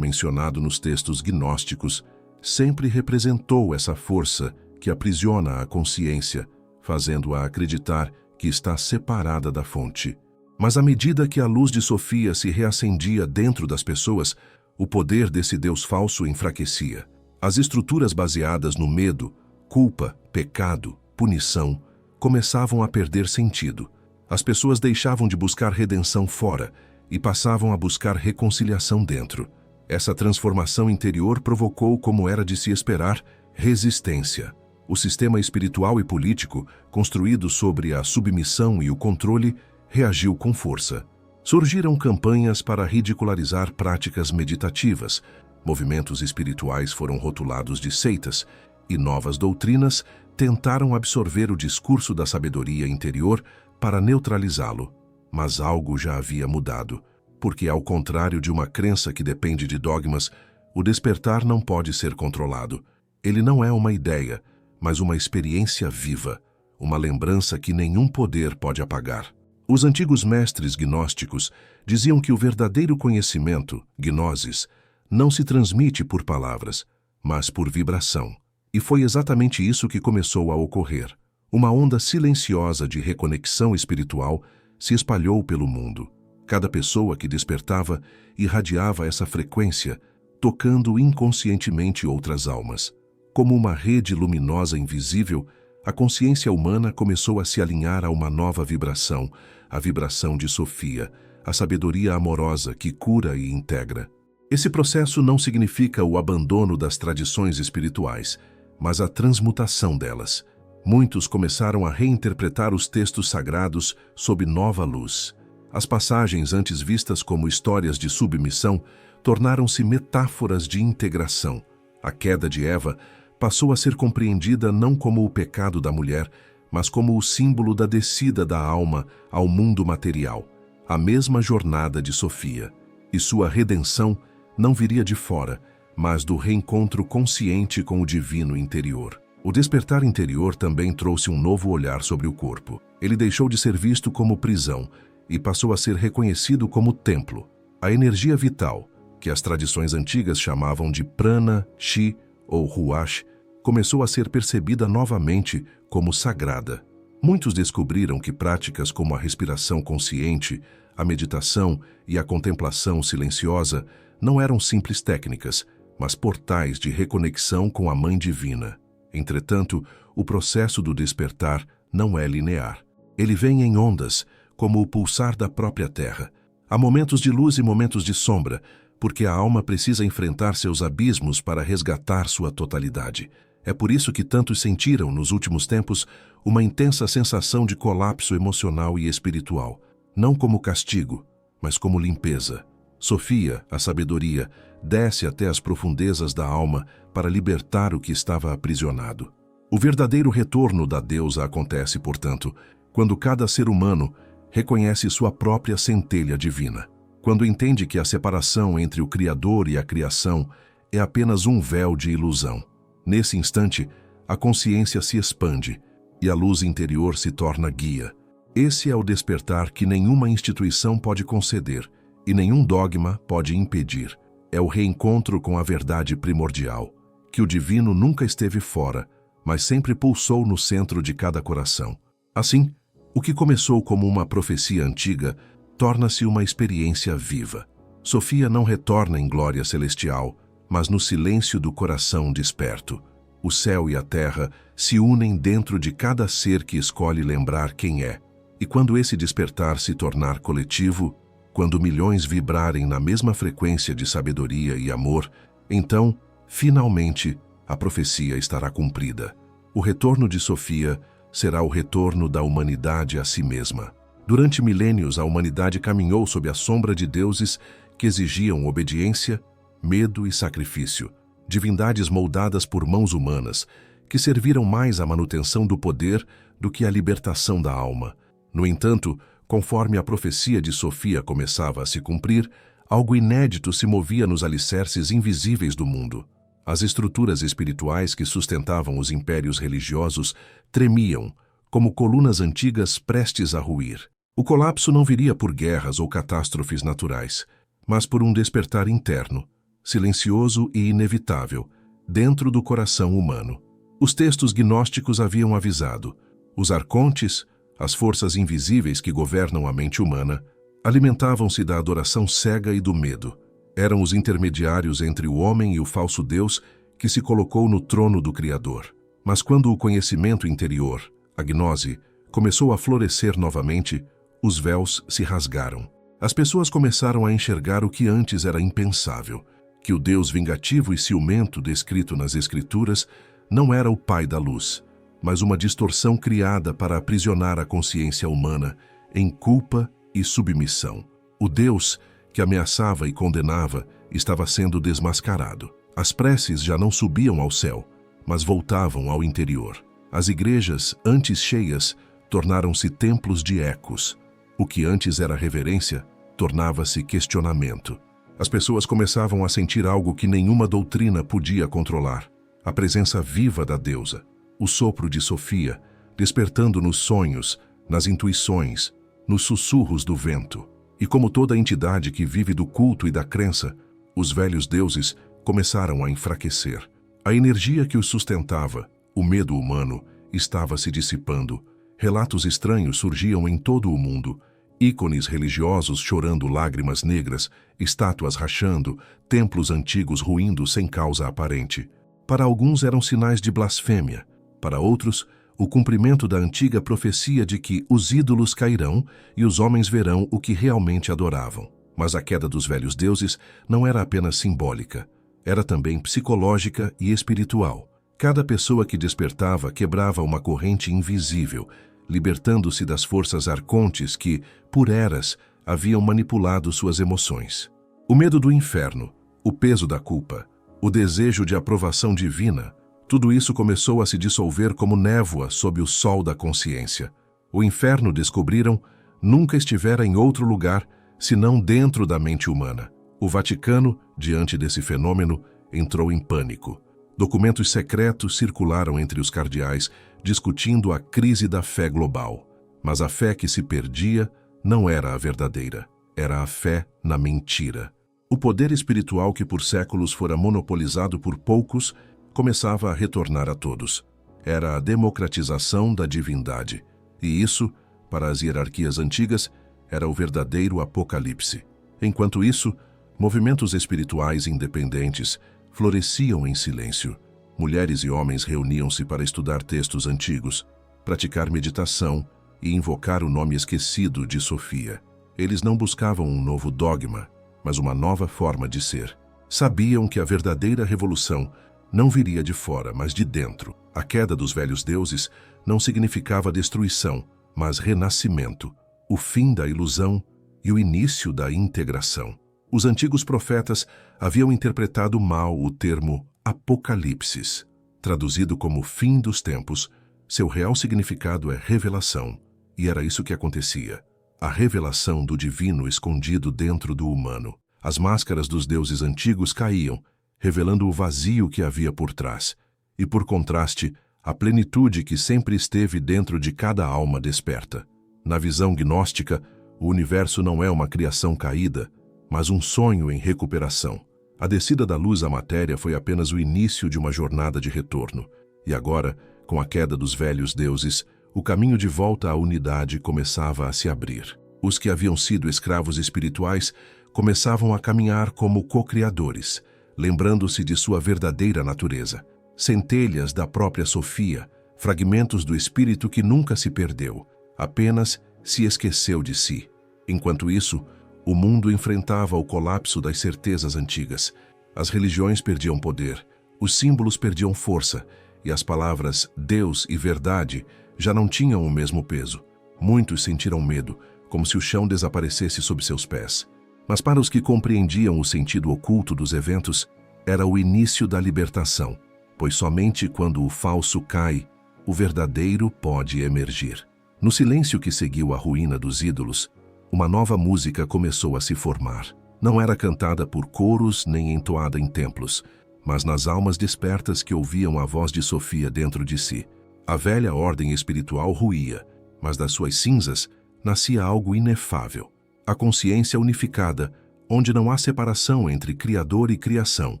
mencionado nos textos gnósticos, sempre representou essa força que aprisiona a consciência, fazendo-a acreditar que está separada da fonte. Mas à medida que a luz de Sofia se reacendia dentro das pessoas, o poder desse Deus falso enfraquecia. As estruturas baseadas no medo, culpa, pecado, punição, começavam a perder sentido. As pessoas deixavam de buscar redenção fora e passavam a buscar reconciliação dentro. Essa transformação interior provocou, como era de se esperar, resistência. O sistema espiritual e político, construído sobre a submissão e o controle, reagiu com força. Surgiram campanhas para ridicularizar práticas meditativas, movimentos espirituais foram rotulados de seitas, e novas doutrinas tentaram absorver o discurso da sabedoria interior para neutralizá-lo. Mas algo já havia mudado, porque, ao contrário de uma crença que depende de dogmas, o despertar não pode ser controlado. Ele não é uma ideia, mas uma experiência viva, uma lembrança que nenhum poder pode apagar. Os antigos mestres gnósticos diziam que o verdadeiro conhecimento, gnosis, não se transmite por palavras, mas por vibração. E foi exatamente isso que começou a ocorrer. Uma onda silenciosa de reconexão espiritual se espalhou pelo mundo. Cada pessoa que despertava irradiava essa frequência, tocando inconscientemente outras almas. Como uma rede luminosa invisível, a consciência humana começou a se alinhar a uma nova vibração, a vibração de Sofia, a sabedoria amorosa que cura e integra. Esse processo não significa o abandono das tradições espirituais, mas a transmutação delas. Muitos começaram a reinterpretar os textos sagrados sob nova luz. As passagens antes vistas como histórias de submissão tornaram-se metáforas de integração. A queda de Eva passou a ser compreendida não como o pecado da mulher, mas como o símbolo da descida da alma ao mundo material, a mesma jornada de Sofia. E sua redenção não viria de fora, mas do reencontro consciente com o divino interior. O despertar interior também trouxe um novo olhar sobre o corpo. Ele deixou de ser visto como prisão e passou a ser reconhecido como templo. A energia vital, que as tradições antigas chamavam de prana, chi ou ruach, começou a ser percebida novamente como sagrada. Muitos descobriram que práticas como a respiração consciente, a meditação e a contemplação silenciosa não eram simples técnicas, mas portais de reconexão com a Mãe Divina. Entretanto, o processo do despertar não é linear. Ele vem em ondas, como o pulsar da própria Terra. Há momentos de luz e momentos de sombra, porque a alma precisa enfrentar seus abismos para resgatar sua totalidade. É por isso que tantos sentiram, nos últimos tempos, uma intensa sensação de colapso emocional e espiritual, não como castigo, mas como limpeza. Sofia, a sabedoria, desce até as profundezas da alma para libertar o que estava aprisionado. O verdadeiro retorno da deusa acontece, portanto, quando cada ser humano reconhece sua própria centelha divina, quando entende que a separação entre o Criador e a criação é apenas um véu de ilusão. Nesse instante, a consciência se expande e a luz interior se torna guia. Esse é o despertar que nenhuma instituição pode conceder e nenhum dogma pode impedir. É o reencontro com a verdade primordial, que o divino nunca esteve fora, mas sempre pulsou no centro de cada coração. Assim, o que começou como uma profecia antiga torna-se uma experiência viva. Sofia não retorna em glória celestial, mas no silêncio do coração desperto. O céu e a terra se unem dentro de cada ser que escolhe lembrar quem é. E quando esse despertar se tornar coletivo, quando milhões vibrarem na mesma frequência de sabedoria e amor, então, finalmente, a profecia estará cumprida. O retorno de Sofia será o retorno da humanidade a si mesma. Durante milênios, a humanidade caminhou sob a sombra de deuses que exigiam obediência, medo e sacrifício, divindades moldadas por mãos humanas, que serviram mais à manutenção do poder do que à libertação da alma. No entanto, conforme a profecia de Sofia começava a se cumprir, algo inédito se movia nos alicerces invisíveis do mundo. As estruturas espirituais que sustentavam os impérios religiosos tremiam, como colunas antigas prestes a ruir. O colapso não viria por guerras ou catástrofes naturais, mas por um despertar interno, silencioso e inevitável, dentro do coração humano. Os textos gnósticos haviam avisado: os arcontes, as forças invisíveis que governam a mente humana, alimentavam-se da adoração cega e do medo. Eram os intermediários entre o homem e o falso Deus que se colocou no trono do Criador. Mas quando o conhecimento interior, a gnose, começou a florescer novamente, os véus se rasgaram. As pessoas começaram a enxergar o que antes era impensável, que o Deus vingativo e ciumento descrito nas Escrituras não era o Pai da luz, mas uma distorção criada para aprisionar a consciência humana em culpa e submissão. O Deus que ameaçava e condenava estava sendo desmascarado. As preces já não subiam ao céu, mas voltavam ao interior. As igrejas, antes cheias, tornaram-se templos de ecos. O que antes era reverência, tornava-se questionamento. As pessoas começavam a sentir algo que nenhuma doutrina podia controlar: a presença viva da deusa, o sopro de Sofia, despertando nos sonhos, nas intuições, nos sussurros do vento. E como toda entidade que vive do culto e da crença, os velhos deuses começaram a enfraquecer. A energia que os sustentava, o medo humano, estava se dissipando. Relatos estranhos surgiam em todo o mundo: ícones religiosos chorando lágrimas negras, estátuas rachando, templos antigos ruindo sem causa aparente. Para alguns eram sinais de blasfêmia, para outros, o cumprimento da antiga profecia de que os ídolos cairão e os homens verão o que realmente adoravam. Mas a queda dos velhos deuses não era apenas simbólica, era também psicológica e espiritual. Cada pessoa que despertava quebrava uma corrente invisível, libertando-se das forças arcontes que, por eras, haviam manipulado suas emoções. O medo do inferno, o peso da culpa, o desejo de aprovação divina, tudo isso começou a se dissolver como névoa sob o sol da consciência. O inferno, descobriram, nunca estivera em outro lugar senão dentro da mente humana. O Vaticano, diante desse fenômeno, entrou em pânico. Documentos secretos circularam entre os cardeais, discutindo a crise da fé global. Mas a fé que se perdia não era a verdadeira, era a fé na mentira. O poder espiritual que por séculos fora monopolizado por poucos começava a retornar a todos. Era a democratização da divindade. E isso, para as hierarquias antigas, era o verdadeiro apocalipse. Enquanto isso, movimentos espirituais independentes floresciam em silêncio. Mulheres e homens reuniam-se para estudar textos antigos, praticar meditação e invocar o nome esquecido de Sofia. Eles não buscavam um novo dogma, mas uma nova forma de ser. Sabiam que a verdadeira revolução não viria de fora, mas de dentro. A queda dos velhos deuses não significava destruição, mas renascimento, o fim da ilusão e o início da integração. Os antigos profetas haviam interpretado mal o termo Apocalipse. Traduzido como fim dos tempos, seu real significado é revelação, e era isso que acontecia. A revelação do divino escondido dentro do humano. As máscaras dos deuses antigos caíam, revelando o vazio que havia por trás, e por contraste, a plenitude que sempre esteve dentro de cada alma desperta. Na visão gnóstica, o universo não é uma criação caída, mas um sonho em recuperação. A descida da luz à matéria foi apenas o início de uma jornada de retorno, e agora, com a queda dos velhos deuses, o caminho de volta à unidade começava a se abrir. Os que haviam sido escravos espirituais começavam a caminhar como co-criadores, lembrando-se de sua verdadeira natureza. Centelhas da própria Sofia, fragmentos do espírito que nunca se perdeu, apenas se esqueceu de si. Enquanto isso, o mundo enfrentava o colapso das certezas antigas. As religiões perdiam poder, os símbolos perdiam força, e as palavras Deus e verdade já não tinham o mesmo peso. Muitos sentiram medo, como se o chão desaparecesse sob seus pés. Mas para os que compreendiam o sentido oculto dos eventos, era o início da libertação, pois somente quando o falso cai, o verdadeiro pode emergir. No silêncio que seguiu a ruína dos ídolos, uma nova música começou a se formar. Não era cantada por coros nem entoada em templos, mas nas almas despertas que ouviam a voz de Sofia dentro de si. A velha ordem espiritual ruía, mas das suas cinzas nascia algo inefável. A consciência unificada, onde não há separação entre Criador e criação,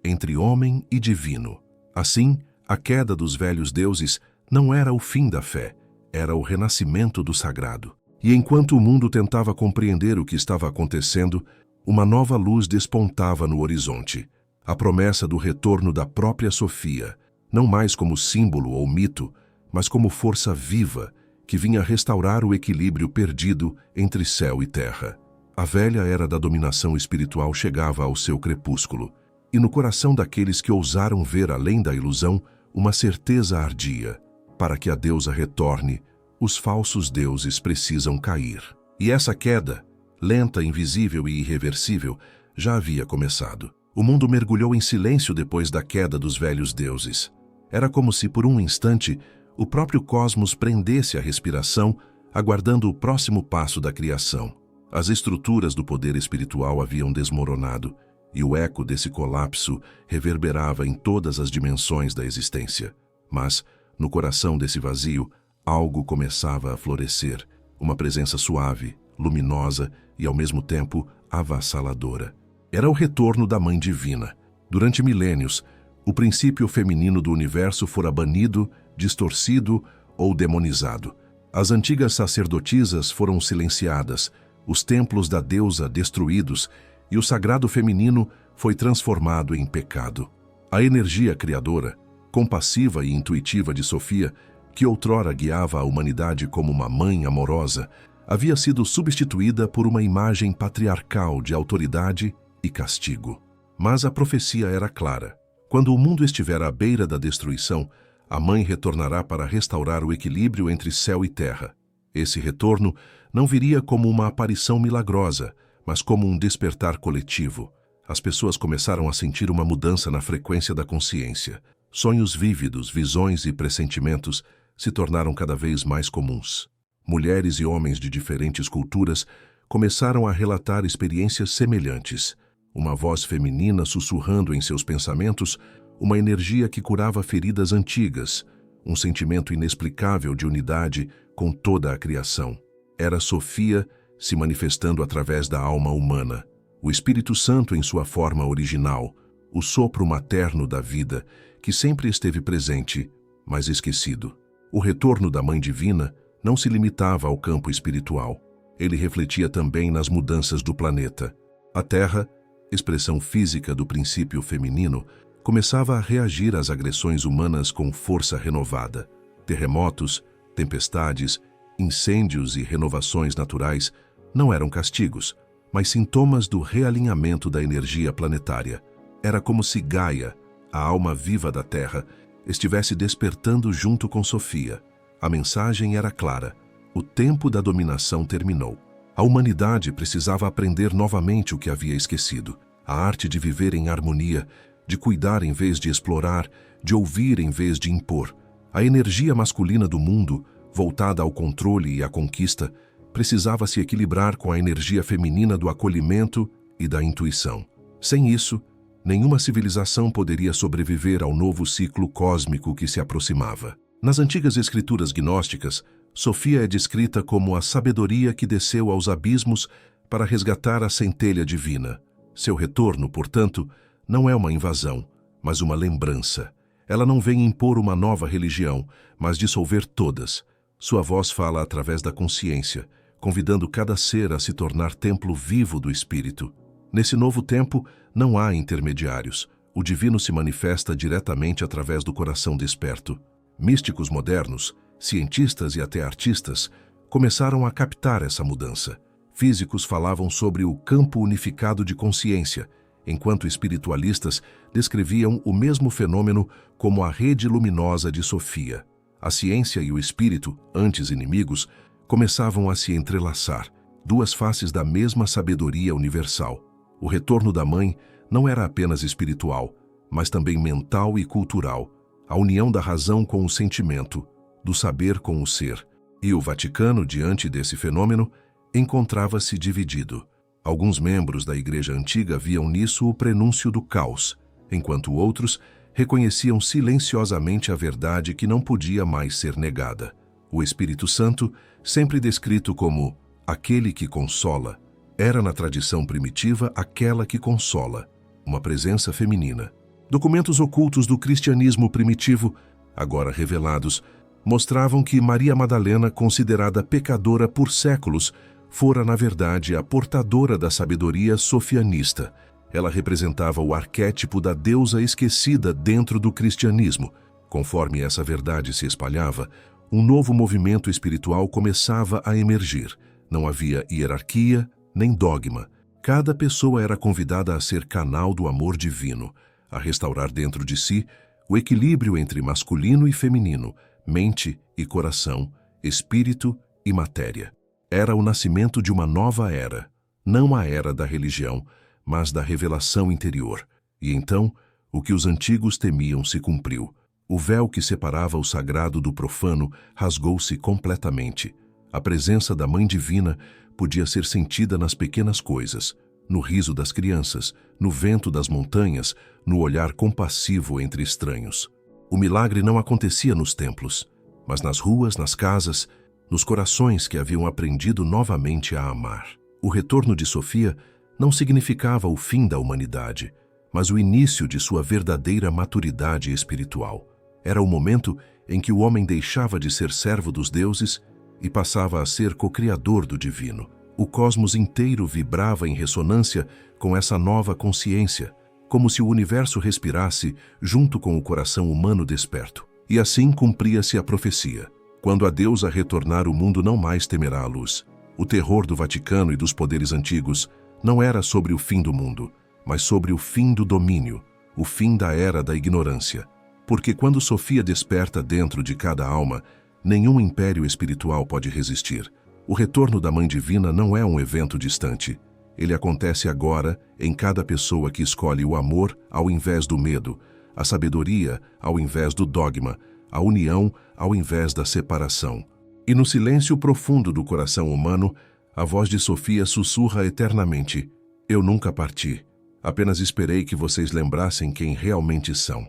entre homem e divino. Assim, a queda dos velhos deuses não era o fim da fé, era o renascimento do sagrado. E enquanto o mundo tentava compreender o que estava acontecendo, uma nova luz despontava no horizonte. A promessa do retorno da própria Sofia, não mais como símbolo ou mito, mas como força viva que vinha restaurar o equilíbrio perdido entre céu e terra. A velha era da dominação espiritual chegava ao seu crepúsculo, e no coração daqueles que ousaram ver além da ilusão, uma certeza ardia. Para que a deusa retorne, os falsos deuses precisam cair. E essa queda, lenta, invisível e irreversível, já havia começado. O mundo mergulhou em silêncio depois da queda dos velhos deuses. Era como se, por um instante, o próprio cosmos prendesse a respiração, aguardando o próximo passo da criação. As estruturas do poder espiritual haviam desmoronado, e o eco desse colapso reverberava em todas as dimensões da existência. Mas, no coração desse vazio, algo começava a florescer, uma presença suave, luminosa e, ao mesmo tempo, avassaladora. Era o retorno da Mãe Divina. Durante milênios, o princípio feminino do universo fora banido, distorcido ou demonizado. As antigas sacerdotisas foram silenciadas, os templos da deusa destruídos e o sagrado feminino foi transformado em pecado. A energia criadora, compassiva e intuitiva de Sofia, que outrora guiava a humanidade como uma mãe amorosa, havia sido substituída por uma imagem patriarcal de autoridade e castigo. Mas a profecia era clara. Quando o mundo estiver à beira da destruição, a mãe retornará para restaurar o equilíbrio entre céu e terra. Esse retorno não viria como uma aparição milagrosa, mas como um despertar coletivo. As pessoas começaram a sentir uma mudança na frequência da consciência. Sonhos vívidos, visões e pressentimentos se tornaram cada vez mais comuns. Mulheres e homens de diferentes culturas começaram a relatar experiências semelhantes. Uma voz feminina sussurrando em seus pensamentos, uma energia que curava feridas antigas, um sentimento inexplicável de unidade com toda a criação. Era Sofia se manifestando através da alma humana, o Espírito Santo em sua forma original, o sopro materno da vida, que sempre esteve presente, mas esquecido. O retorno da Mãe Divina não se limitava ao campo espiritual. Ele refletia também nas mudanças do planeta. A Terra, expressão física do princípio feminino, começava a reagir às agressões humanas com força renovada. Terremotos, tempestades, incêndios e renovações naturais não eram castigos, mas sintomas do realinhamento da energia planetária. Era como se Gaia, a alma viva da Terra, estivesse despertando junto com Sofia. A mensagem era clara: o tempo da dominação terminou. A humanidade precisava aprender novamente o que havia esquecido, a arte de viver em harmonia, de cuidar em vez de explorar, de ouvir em vez de impor. A energia masculina do mundo, voltada ao controle e à conquista, precisava se equilibrar com a energia feminina do acolhimento e da intuição. Sem isso, nenhuma civilização poderia sobreviver ao novo ciclo cósmico que se aproximava. Nas antigas escrituras gnósticas, Sofia é descrita como a sabedoria que desceu aos abismos para resgatar a centelha divina. Seu retorno, portanto, não é uma invasão, mas uma lembrança. Ela não vem impor uma nova religião, mas dissolver todas. Sua voz fala através da consciência, convidando cada ser a se tornar templo vivo do Espírito. Nesse novo tempo, não há intermediários. O divino se manifesta diretamente através do coração desperto. Místicos modernos, cientistas e até artistas começaram a captar essa mudança. Físicos falavam sobre o campo unificado de consciência, enquanto espiritualistas descreviam o mesmo fenômeno como a rede luminosa de Sofia. A ciência e o espírito, antes inimigos, começavam a se entrelaçar, duas faces da mesma sabedoria universal. O retorno da Mãe não era apenas espiritual, mas também mental e cultural, a união da razão com o sentimento, do saber com o ser. E o Vaticano, diante desse fenômeno, encontrava-se dividido. Alguns membros da Igreja Antiga viam nisso o prenúncio do caos, enquanto outros reconheciam silenciosamente a verdade que não podia mais ser negada. O Espírito Santo, sempre descrito como aquele que consola, era na tradição primitiva aquela que consola, uma presença feminina. Documentos ocultos do cristianismo primitivo, agora revelados, mostravam que Maria Madalena, considerada pecadora por séculos, fora, na verdade, a portadora da sabedoria sofianista. Ela representava o arquétipo da deusa esquecida dentro do cristianismo. Conforme essa verdade se espalhava, um novo movimento espiritual começava a emergir. Não havia hierarquia nem dogma. Cada pessoa era convidada a ser canal do amor divino, a restaurar dentro de si o equilíbrio entre masculino e feminino, mente e coração, espírito e matéria. Era o nascimento de uma nova era, não a era da religião, mas da revelação interior. E então, o que os antigos temiam se cumpriu. O véu que separava o sagrado do profano rasgou-se completamente. A presença da Mãe Divina podia ser sentida nas pequenas coisas, no riso das crianças, no vento das montanhas, no olhar compassivo entre estranhos. O milagre não acontecia nos templos, mas nas ruas, nas casas, nos corações que haviam aprendido novamente a amar. O retorno de Sofia não significava o fim da humanidade, mas o início de sua verdadeira maturidade espiritual. Era o momento em que o homem deixava de ser servo dos deuses e passava a ser co-criador do divino. O cosmos inteiro vibrava em ressonância com essa nova consciência, como se o universo respirasse junto com o coração humano desperto. E assim cumpria-se a profecia. Quando a deusa retornar, o mundo não mais temerá a luz. O terror do Vaticano e dos poderes antigos não era sobre o fim do mundo, mas sobre o fim do domínio, o fim da era da ignorância. Porque quando Sofia desperta dentro de cada alma, nenhum império espiritual pode resistir. O retorno da Mãe Divina não é um evento distante. Ele acontece agora em cada pessoa que escolhe o amor ao invés do medo, a sabedoria ao invés do dogma, a união ao invés da separação. E no silêncio profundo do coração humano, a voz de Sofia sussurra eternamente: Eu nunca parti, apenas esperei que vocês lembrassem quem realmente são.